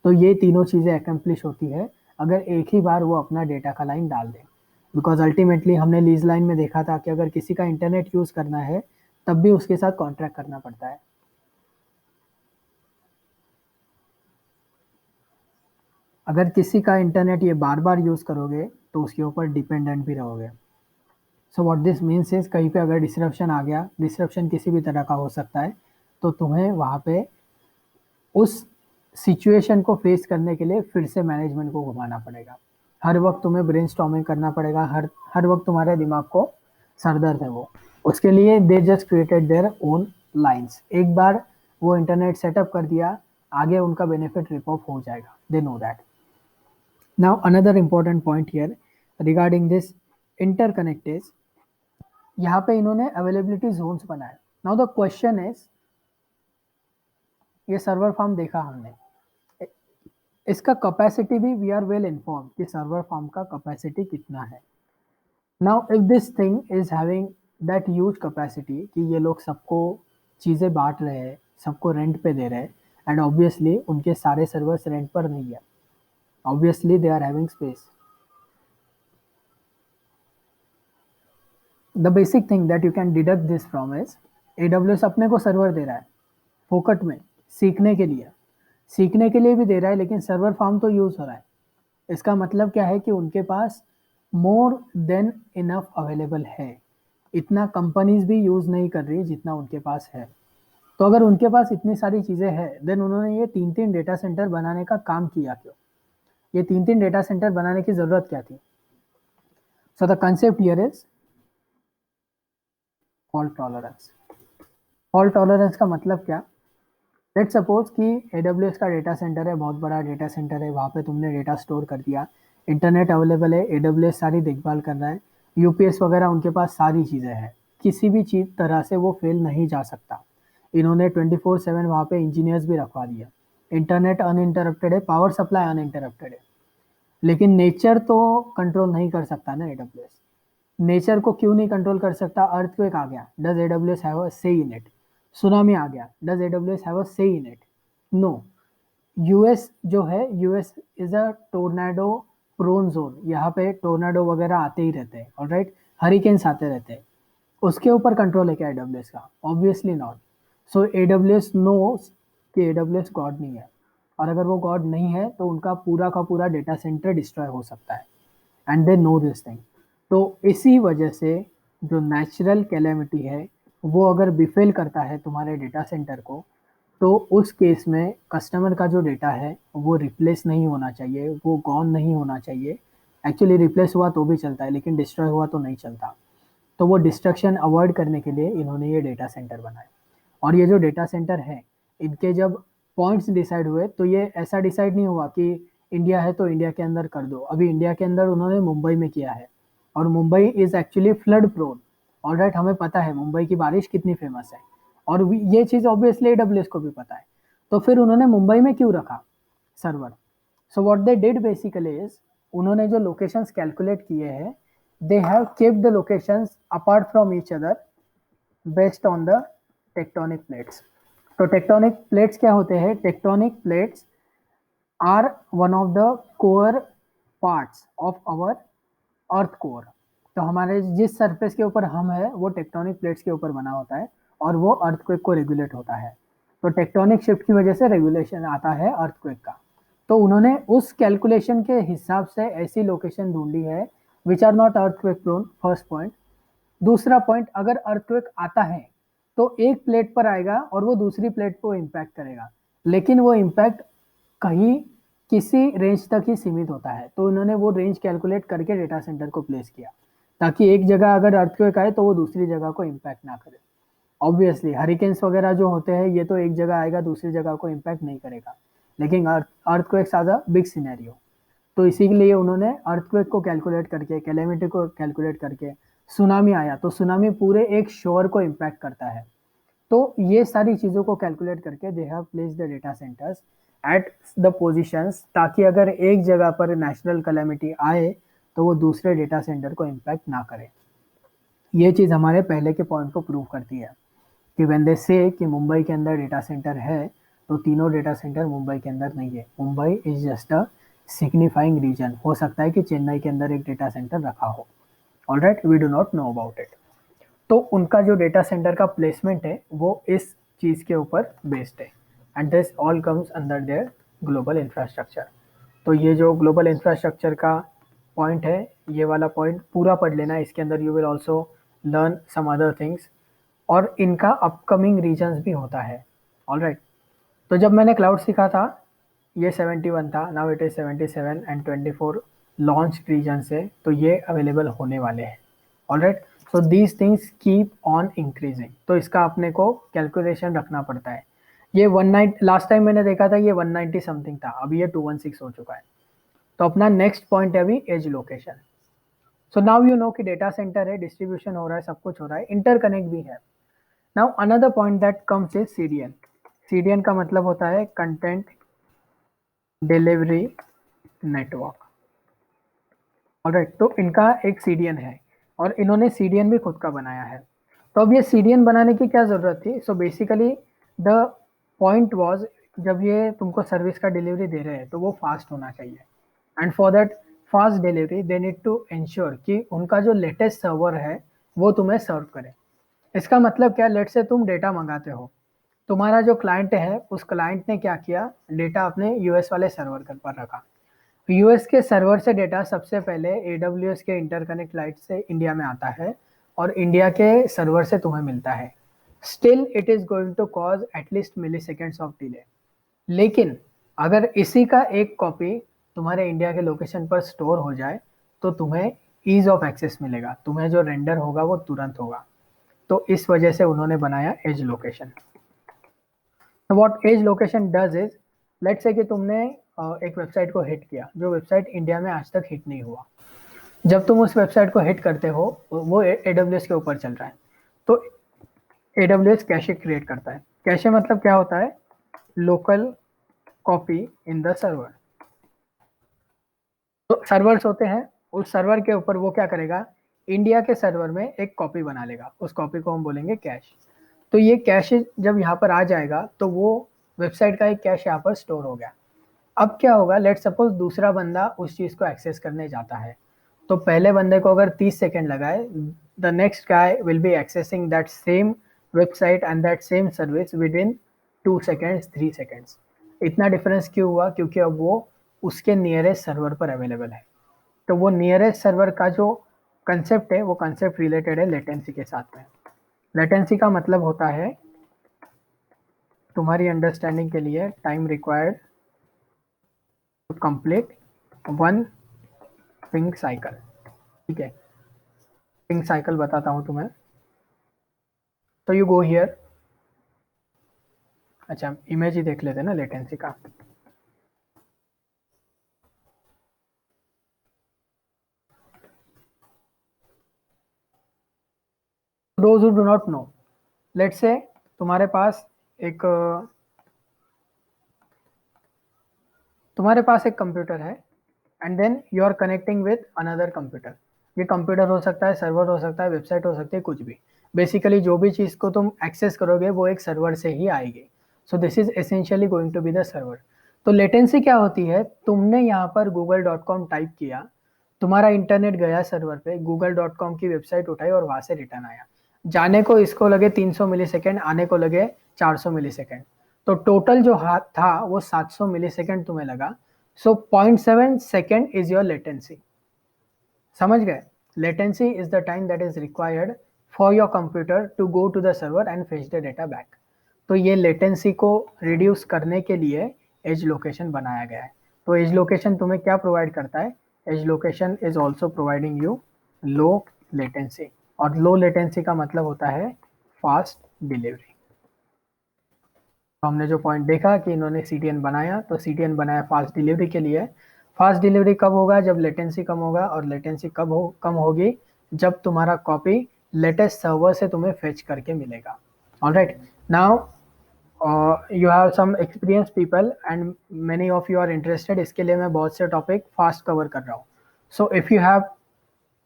तो ये तीनों चीज़ें अकम्प्लिश होती है अगर एक ही बार वो अपना डेटा का लाइन डाल दें. बिकॉज अल्टीमेटली हमने लीज लाइन में देखा था कि अगर किसी का इंटरनेट यूज़ करना है तब भी उसके साथ कॉन्ट्रैक्ट करना पड़ता है. अगर किसी का इंटरनेट ये बार बार यूज़ करोगे तो उसके ऊपर डिपेंडेंट भी रहोगे. So what this means is, कहीं पे अगर डिसरप्शन आ गया, डिसरप्शन किसी भी तरह का हो सकता है, तो तुम्हें वहाँ पे उस सिचुएशन को फेस करने के लिए फिर से मैनेजमेंट को घुमाना पड़ेगा. हर वक्त तुम्हें ब्रेनस्टॉर्मिंग करना पड़ेगा, हर वक्त तुम्हारे दिमाग को सरदर्द है वो. उसके लिए they just created their own lines. एक बार वो इंटरनेट सेटअप कर दिया, आगे उनका बेनिफिट रिप ऑफ हो जाएगा. दे know that. Now another important point here regarding this interconnect is, यहाँ पे इन्होंने अवेलेबिलिटी जोन्स बनाए. नाउ द क्वेश्चन इज, ये सर्वर फार्म देखा हमने, इसका कैपेसिटी भी वी आर वेल इन्फॉर्म कि सर्वर फार्म का कैपेसिटी कितना है. Now if this thing is having that huge capacity कि ये लोग सबको चीज़ें बांट रहे हैं, सबको रेंट पे दे रहे हैं, एंड ऑब्वियसली उनके सारे सर्वर्स रेंट पर नहीं है, obviously they are having space. The basic thing that you can deduct this from is, AWS अपने को सर्वर दे रहा है फोकट में, सीखने के लिए भी दे रहा है, लेकिन सर्वर फार्म तो यूज हो रहा है. इसका मतलब क्या है कि उनके पास मोर देन इनफ अवेलेबल है. इतना कंपनीज भी यूज नहीं कर रही जितना उनके पास है. तो अगर उनके पास इतनी सारी चीजें हैं, देन उन्होंने ये 3 डेटा सेंटर बनाने का काम किया क्यों, ये 3 डेटा सेंटर बनाने की जरूरत क्या थी. So the concept here is fault tolerance. Fault tolerance का मतलब क्या, लेट सपोज कि AWS का डेटा सेंटर है, बहुत बड़ा डेटा सेंटर है, वहाँ पे तुमने डेटा स्टोर कर दिया, इंटरनेट अवेलेबल है, AWS सारी देखभाल कर रहा है, यूपीएस वगैरह उनके पास सारी चीज़ें हैं, किसी भी चीज तरह से वो फेल नहीं जा सकता. इन्होंने 24/7 वहाँ पे इंजीनियर्स भी रखवा दिया। इंटरनेट अनइंटरप्टेड है, पावर सप्लाई अनइंटरप्टेड है, लेकिन नेचर तो कंट्रोल नहीं कर सकता ना एडब्ल्यूएस। नेचर को क्यों नहीं कंट्रोल कर सकता? अर्थक्वेक आ गया, डज एडब्ल्यूएस हैव अ से इन इट? सुनामी आ गया, डज एडब्ल्यूएस हैव अ से इन इट? नो। यूएस जो है, US is a tornado prone zone, यहाँ पे टोर्नाडो वगैरह आते ही रहते हैं, ऑलराइट, हरिकेन्स आते रहते हैं। उसके ऊपर कंट्रोल है क्या एडब्ल्यूएस का? Obviously not. So AWS knows कि एडब्ल्यूएस गॉड नहीं है, और अगर वो गॉड नहीं है तो उनका पूरा का पूरा डेटा सेंटर डिस्ट्रॉय हो सकता है, and they know this thing. तो इसी वजह से जो नेचुरल कैलेमिटी है वो अगर बिफेल करता है तुम्हारे डेटा सेंटर को, तो उस केस में कस्टमर का जो डेटा है वो रिप्लेस नहीं होना चाहिए, वो गॉन नहीं होना चाहिए। एक्चुअली रिप्लेस हुआ तो भी चलता है, लेकिन डिस्ट्रॉय हुआ तो नहीं चलता। तो वो डिस्ट्रक्शन अवॉइड करने के लिए इन्होंने ये डेटा सेंटर बनाए। और ये जो डेटा सेंटर है, इनके जब पॉइंट्स डिसाइड हुए तो ये ऐसा डिसाइड नहीं हुआ कि इंडिया है तो इंडिया के अंदर कर दो। अभी इंडिया के अंदर उन्होंने मुंबई में किया है, और Mumbai is actually flood prone. Alright, हमें पता है मुंबई की बारिश कितनी फेमस है, और ये चीज़ ऑब्वियसली एडब्ल्यूएस को भी पता है। तो फिर उन्होंने मुंबई में क्यों रखा server? So what they did basically is, उन्होंने जो लोकेशंस कैलकुलेट किए हैं, they have kept the locations apart from each other based on the tectonic plates. तो टेक्टोनिक प्लेट्स क्या होते हैं? Tectonic plates are one of the core parts of our earth core. तो हमारे जिस सरफेस के ऊपर हम है वो टेक्टोनिक प्लेट्स के ऊपर बना होता है, और वो अर्थक्वेक को रेगुलेट होता है। तो टेक्टोनिक शिफ्ट की वजह से रेगुलेशन आता है अर्थक्वेक का। तो उन्होंने उस कैलकुलेशन के हिसाब से ऐसी लोकेशन ढूंढी है which are not earthquake prone, first point. दूसरा पॉइंट, अगर अर्थक्वेक आता है तो एक प्लेट पर आएगा और वो दूसरी प्लेट को इम्पैक्ट करेगा, लेकिन वो इम्पैक्ट कहीं किसी रेंज तक ही सीमित होता है। तो उन्होंने वो रेंज कैलकुलेट करके डेटा सेंटर को प्लेस किया, ताकि एक जगह अगर अर्थक्वेक आए तो वो दूसरी जगह को इम्पैक्ट ना करे। ऑब्वियसली हरिकेन्स वगैरह जो होते हैं ये तो एक जगह आएगा दूसरी जगह को इम्पैक्ट नहीं करेगा, लेकिन earthquakes are a big scenario. तो इसी के लिए उन्होंने अर्थक्वेक को कैलकुलेट करके, कैलेमिटी को कैलकुलेट करके, सुनामी आया तो सुनामी पूरे एक शोर को इम्पैक्ट करता है। तो ये सारी चीज़ों को कैलकुलेट करके they have place the data centres at the positions, ताकि अगर एक जगह पर नेशनल कैलेमिटी आए तो वो दूसरे डेटा सेंटर को इम्पैक्ट ना करे। ये चीज़ हमारे पहले के पॉइंट को प्रूव करती है कि व्हेन दे से कि मुंबई के अंदर डेटा सेंटर है, तो तीनों डेटा सेंटर मुंबई के अंदर नहीं है। Mumbai is just a signifying region. हो सकता है कि चेन्नई के अंदर एक डेटा सेंटर रखा हो, alright, we do not know about it. तो उनका जो डेटा सेंटर का प्लेसमेंट है वो इस चीज़ के ऊपर बेस्ड है, and this all comes under their global infrastructure. तो ये जो ग्लोबल इंफ्रास्ट्रक्चर का पॉइंट है, ये वाला पॉइंट पूरा पढ़ लेना, इसके अंदर you will also learn some other things, और इनका अपकमिंग रीजन्स भी होता है। ऑलराइट, तो जब मैंने क्लाउड सीखा था ये 71 था, now it is 77 and 24 launch region से, तो ये अवेलेबल होने वाले हैं। Alright, so these things keep on increasing, तो इसका अपने को कैलकुलेशन रखना पड़ता है। ये 19 लास्ट टाइम मैंने देखा था ये 190 समथिंग था, अभी ये 216 हो चुका है। तो अपना नेक्स्ट पॉइंट है अभी edge location. So now you know कि डेटा सेंटर है, डिस्ट्रीब्यूशन हो रहा है, सब कुछ हो रहा है, इंटरकनेक्ट भी है। Now another point that comes is CDN. CDN का मतलब होता है कंटेंट डिलीवरी नेटवर्क। ऑलराइट, तो इनका एक सीडीएन है, और इन्होंने सीडीएन भी खुद का बनाया है। तो अब ये सीडीएन बनाने की क्या ज़रूरत थी? So basically the point was, जब ये तुमको सर्विस का डिलीवरी दे रहे हैं तो वो फास्ट होना चाहिए, and for that fast delivery they need to ensure कि उनका जो लेटेस्ट सर्वर है वो तुम्हें सर्व करे। इसका मतलब क्या? लेट से तुम डेटा मंगाते हो, तुम्हारा जो क्लाइंट है उस क्लाइंट ने क्या किया, डेटा अपने यूएस वाले सर्वर पर रखा। यूएस के सर्वर से डेटा सबसे पहले एडब्ल्यूएस के इंटरकनेक्ट लाइट से इंडिया में आता है, और इंडिया के सर्वर से तुम्हें मिलता है। Still it is going to cause at least milliseconds of delay. लेकिन अगर इसी का एक कॉपी तुम्हारे इंडिया के लोकेशन पर स्टोर हो जाए तो तुम्हें ईज ऑफ एक्सेस मिलेगा, तुम्हें जो रेंडर होगा वो तुरंत होगा। तो इस वजह से उन्होंने बनाया edge location. What edge location does is, let's say कि तुमने एक वेबसाइट को हिट किया, जो वेबसाइट इंडिया में आज तक हिट नहीं हुआ। जब तुम उस वेबसाइट को हिट करते हो, वो एडब्ल्यूएस के ऊपर चल रहा है, तो एडब्ल्यूएस कैशे क्रिएट करता है। कैशे मतलब क्या होता है? Local copy in the server. तो सर्वर्स होते हैं, उस सर्वर के ऊपर वो क्या करेगा, इंडिया के सर्वर में एक कॉपी बना लेगा, उस कॉपी को हम बोलेंगे कैश। तो ये कैश जब यहाँ पर आ जाएगा तो वो वेबसाइट का एक कैश यहाँ पर स्टोर हो गया। अब क्या होगा, लेट सपोज दूसरा बंदा उस चीज को एक्सेस करने जाता है, तो पहले बंदे को अगर 30 सेकंड लगाए, the next guy will be accessing that same website and that same service with in 2 seconds 3 seconds. इतना डिफरेंस क्यों हुआ? क्योंकि अब वो उसके नियरेस्ट सर्वर पर अवेलेबल है। तो वो नियरेस्ट सर्वर का जो कंसेप्ट है, वो कंसेप्ट रिलेटेड है लेटेंसी के साथ में। लेटेंसी का मतलब होता है, तुम्हारी अंडरस्टैंडिंग के लिए, time required to complete one ping cycle. ठीक है, पिंग साइकिल बताता हूँ तुम्हें। तो यू गो हियर। अच्छा, इमेज ही देख लेते हैं ना लेटेंसी का। Those who do not know, let's say तुम्हारे पास एक तुम्हारे पास एक कंप्यूटर है and then you are connecting with another computer. ये कंप्यूटर हो सकता है, सर्वर हो सकता है, वेबसाइट हो सकती है, कुछ भी। बेसिकली जो भी चीज़ को तुम एक्सेस करोगे वो एक सर्वर से ही आएगी। So this is essentially going to be the server. तो लेटेंसी क्या होती है, तुमने यहाँ पर google.com टाइप किया, तुम्हारा इंटरनेट गया सर्वर पे, google.com की वेबसाइट उठाई और वहां से रिटर्न आया। जाने को इसको लगे 300 मिली सेकेंड, आने को लगे 400 मिली सेकेंड। तो टोटल जो हाथ था वो 700 मिली सेकेंड तुम्हें लगा। So 0.7 second is your latency. समझ गए? Latency is the time that is required for your computer to go to the server and fetch the data back. तो ये लेटेंसी को रिड्यूस करने के लिए एज लोकेशन बनाया गया है। तो एज लोकेशन तुम्हें क्या प्रोवाइड करता है? Edge location is also providing you low latency. और लो लेटेंसी का मतलब होता है फास्ट डिलीवरी। तो हमने जो पॉइंट देखा कि इन्होंने CDN बनाया, तो CDN बनाया फास्ट डिलीवरी के लिए। फास्ट डिलीवरी कब होगा? जब लेटेंसी कम होगा। और लेटेंसी कम होगी? जब तुम्हारा कॉपी लेटेस्ट सर्वर से तुम्हें फेच करके मिलेगा। Alright, now you have some experience people and many of you are interested, इसके लिए मैं बहुत से टॉपिक फास्ट कवर कर रहा हूँ। So if you have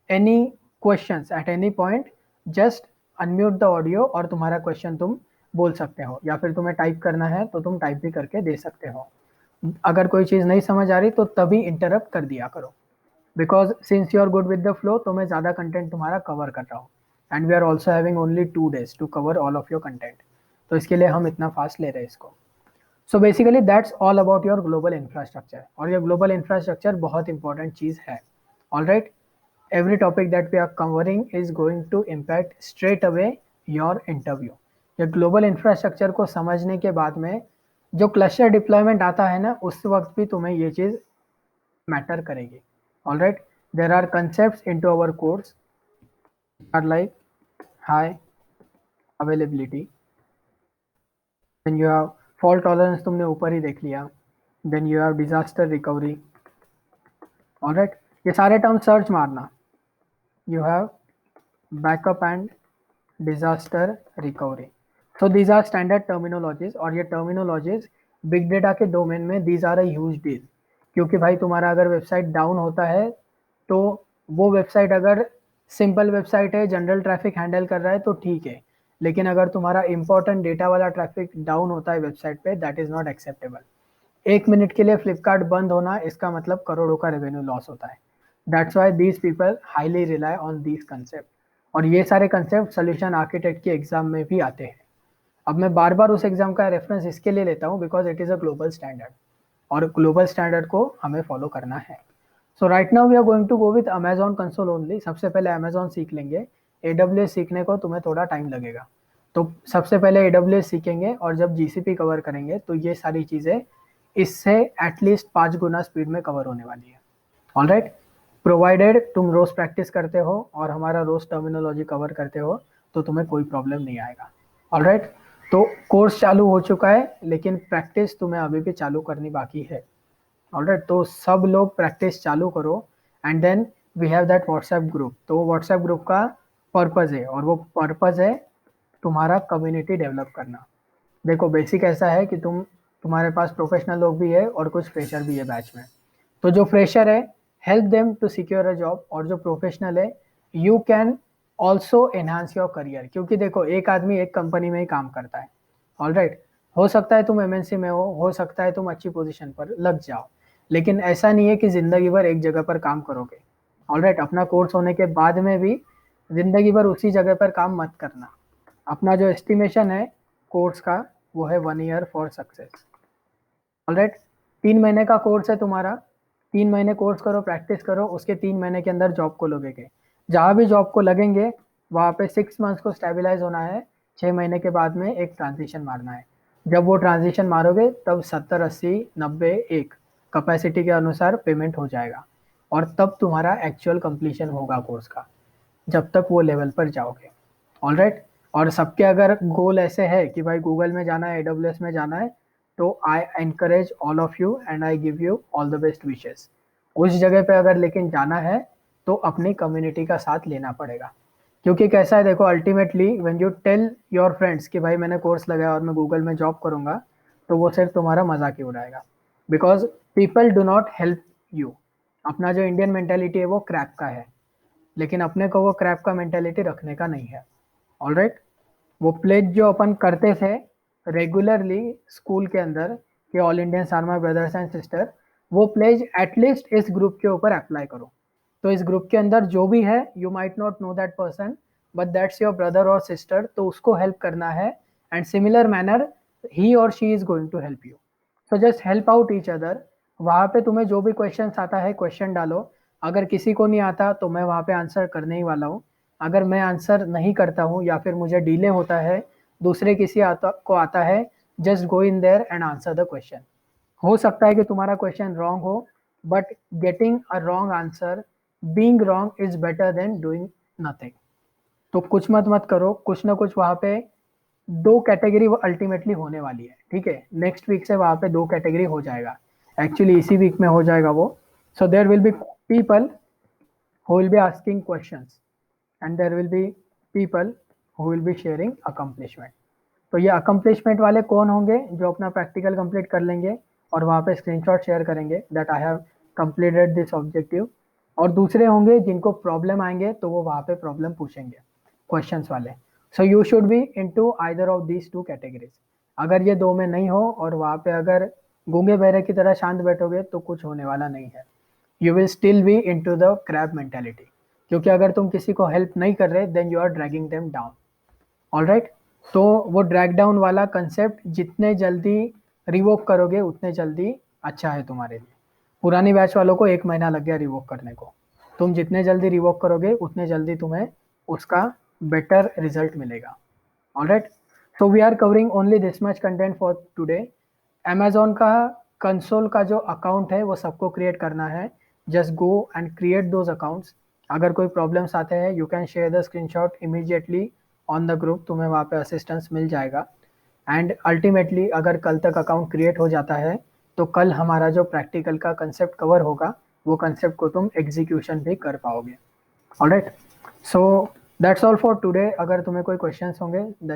any questions at any point, just unmute the audio और तुम्हारा क्वेश्चन तुम बोल सकते हो, या फिर तुम्हें टाइप करना है तो तुम टाइप भी करके दे सकते हो। अगर कोई चीज़ नहीं समझ आ रही तो तभी इंटरप्ट कर दिया करो, because since you are good with the flow तो मैं ज़्यादा कंटेंट तुम्हारा कवर कर रहा हूँ। And we are also having only 2 days to cover all of your content. तो इसके लिए हम इतना फास्ट ले रहे हैं इसको। सो basically that's all about your global infrastructure. और ये ग्लोबल इंफ्रास्ट्रक्चर बहुत इंपॉर्टेंट चीज़ है। All right, every topic that we are covering is going to impact straight away your interview। ये ग्लोबल इंफ्रास्ट्रक्चर को समझने के बाद में जो क्लस्टर डिप्लॉयमेंट आता है ना, उस वक्त भी तुम्हें ये चीज़ मैटर करेगी। All right, there are concept into our course are like high availability, then you have fault tolerance, तुमने ऊपर ही देख लिया, then you have disaster recovery. All right, ये सारे टर्म सर्च मारना। You have backup and disaster recovery. So these are standard terminologies, और ये टर्मिनोलॉजीज बिग डेटा के डोमेन में these are a huge deal. क्योंकि भाई तुम्हारा अगर वेबसाइट डाउन होता है तो वो वेबसाइट अगर सिंपल वेबसाइट है, जनरल ट्रैफिक हैंडल कर रहा है तो ठीक है, लेकिन अगर तुम्हारा इंपॉर्टेंट डेटा वाला ट्रैफिक डाउन होता है वेबसाइट पे, that is not acceptable. 1 minute के लिए फ्लिपकार्ट बंद होना, इसका मतलब करोड़ों का रेवेन्यू लॉस होता है। That's why these people highly rely on these concept. और ये सारे कंसेप्ट सोल्यूशन आर्किटेक्ट के एग्जाम में भी आते हैं। अब मैं बार बार उस एग्जाम का रेफरेंस इसके लिए लेता हूँ because it is a global standard, और ग्लोबल स्टैंडर्ड को हमें फॉलो करना है। So right now we are going to go with Amazon console only. सबसे पहले अमेजॉन सीख लेंगे। AWS सीखने को तुम्हें थोड़ा टाइम लगेगा, तो सबसे पहले AWS सीखेंगे, और जब GCP कवर करेंगे तो ये सारी चीज़ें इससे एटलीस्ट 5 गुना स्पीड में कवर होने वाली है। ऑल राइट, प्रोवाइडेड तुम रोज प्रैक्टिस करते हो और हमारा रोज टर्मिनोलॉजी कवर करते हो, तो तुम्हें कोई प्रॉब्लम नहीं आएगा। ऑल राइट, तो कोर्स चालू हो चुका है, लेकिन प्रैक्टिस तुम्हें अभी भी चालू करनी बाकी है। ऑल राइट, तो सब लोग प्रैक्टिस चालू करो। And then we have that WhatsApp group. तो व्हाट्सएप ग्रुप का पर्पज़ है, और वो पर्पज़ है तुम्हारा कम्युनिटी डेवलप करना। देखो बेसिक ऐसा है कि तुम्हारे पास प्रोफेशनल लोग भी है और कुछ फ्रेशर भी है बैच में। तो जो फ्रेशर है, help them to secure a job, और जो प्रोफेशनल है, you can also enhance your career. क्योंकि देखो एक आदमी एक कंपनी में ही काम करता है, ऑल राइट। हो सकता है तुम एमएनसी में हो सकता है तुम अच्छी पोजीशन पर लग जाओ, लेकिन ऐसा नहीं है कि जिंदगी भर एक जगह पर काम करोगे। ऑल राइट, अपना कोर्स होने के बाद में भी जिंदगी भर उसी जगह पर काम मत करना। अपना जो एस्टिमेशन है कोर्स का, वो है 1 ईयर फॉर सक्सेस। ऑलराइट, 3 महीने का कोर्स है तुम्हारा। 3 महीने कोर्स करो, प्रैक्टिस करो, उसके 3 महीने के अंदर जॉब को लगेंगे। जहाँ भी जॉब को लगेंगे वहाँ पे 6 मंथ्स को स्टेबलाइज होना है। 6 महीने के बाद में एक ट्रांजिशन मारना है। जब वो ट्रांजिशन मारोगे तब 70, 80, 90, 1 कैपेसिटी के अनुसार पेमेंट हो जाएगा, और तब तुम्हारा एक्चुअल कंप्लीशन होगा कोर्स का, जब तक वो लेवल पर जाओगे। All right. और सबके अगर गोल ऐसे है कि भाई गूगल में जाना है, AWS में जाना है, तो I encourage all of you and I give you all the best wishes. उस जगह पे अगर लेकिन जाना है तो अपनी कम्युनिटी का साथ लेना पड़ेगा। क्योंकि कैसा है देखो, ultimately when you tell your friends कि भाई मैंने कोर्स लगाया और मैं गूगल में जॉब करूंगा, तो वो सिर्फ तुम्हारा मजाक ही उड़ाएगा। Because people do not help you. अपना जो इंडियन मेंटेलिटी है वो क्रैप का है, लेकिन अपने को वो क्रैप का मेंटेलिटी रखने का नहीं है। ऑलराइट। वो प्लेज जो अपन करते थे रेगुलरली स्कूल के अंदर कि all Indian are my brothers and sister, वो प्लेज एटलीस्ट इस ग्रुप के ऊपर अप्लाई करो। तो इस ग्रुप के अंदर जो भी है, you might not know that person, but that's your brother और सिस्टर, तो उसको हेल्प करना है। एंड सिमिलर मैनर ही और she is going to help you. So just help out each other. वहाँ पे तुम्हें जो भी क्वेश्चन आता है क्वेश्चन डालो। अगर किसी को नहीं आता तो मैं वहाँ पे आंसर करने ही वाला हूँ। अगर मैं आंसर नहीं करता हूँ या फिर मुझे डिले होता है, दूसरे किसी को आता है, just go in their and answer the question. हो सकता है कि तुम्हारा क्वेश्चन रॉन्ग हो, but getting a wrong answer, being wrong is better than doing nothing. तो कुछ मत मत करो, कुछ ना कुछ वहाँ पे 2 कैटेगरी अल्टीमेटली होने वाली है, ठीक है। नेक्स्ट वीक से वहाँ पे 2 कैटेगरी हो जाएगा, एक्चुअली इसी वीक में हो जाएगा वो। So there will be people who will be asking questions and there will be people who will be sharing accomplishment। तो ये अकम्पलिशमेंट वाले कौन होंगे? जो अपना प्रैक्टिकल कंप्लीट कर लेंगे और वहाँ पे स्क्रीनशॉट शेयर करेंगे that I have completed this objective. और दूसरे होंगे जिनको प्रॉब्लम आएंगे तो वो वहाँ पे प्रॉब्लम पूछेंगे, क्वेश्चंस वाले। So you should be into either of these 2 categories. अगर ये दो में नहीं हो और वहाँ पे अगर गूंगे बहरे की तरह शांत बैठोगे तो कुछ होने वाला नहीं है। You will still be into the crab mentality. क्योंकि अगर तुम किसी को हेल्प नहीं कर रहे then you are dragging them down. All right. तो वो ड्रैग डाउन वाला कंसेप्ट जितने जल्दी रिवोक करोगे उतने जल्दी अच्छा है तुम्हारे लिए। पुरानी बैच वालों को 1 महीना लग गया रिवोक करने को। तुम जितने जल्दी रिवोक करोगे उतने जल्दी तुम्हें उसका बेटर रिजल्ट मिलेगा। All right. So we are covering only this much content for today. Amazon का कंसोल का जो अकाउंट है वो सबको क्रिएट करना है। Just go and create those accounts. अगर कोई प्रॉब्लम्स आते हैं you can share the screenshot immediately on the group, तुम्हें वहाँ पे असिस्टेंस मिल जाएगा। एंड अल्टीमेटली अगर कल तक अकाउंट क्रिएट हो जाता है तो कल हमारा जो प्रैक्टिकल का कंसेप्ट कवर होगा वो कंसेप्ट को तुम एग्जीक्यूशन भी कर पाओगे। Alright. So that's all for today. अगर तुम्हें कोई क्वेश्चंस होंगे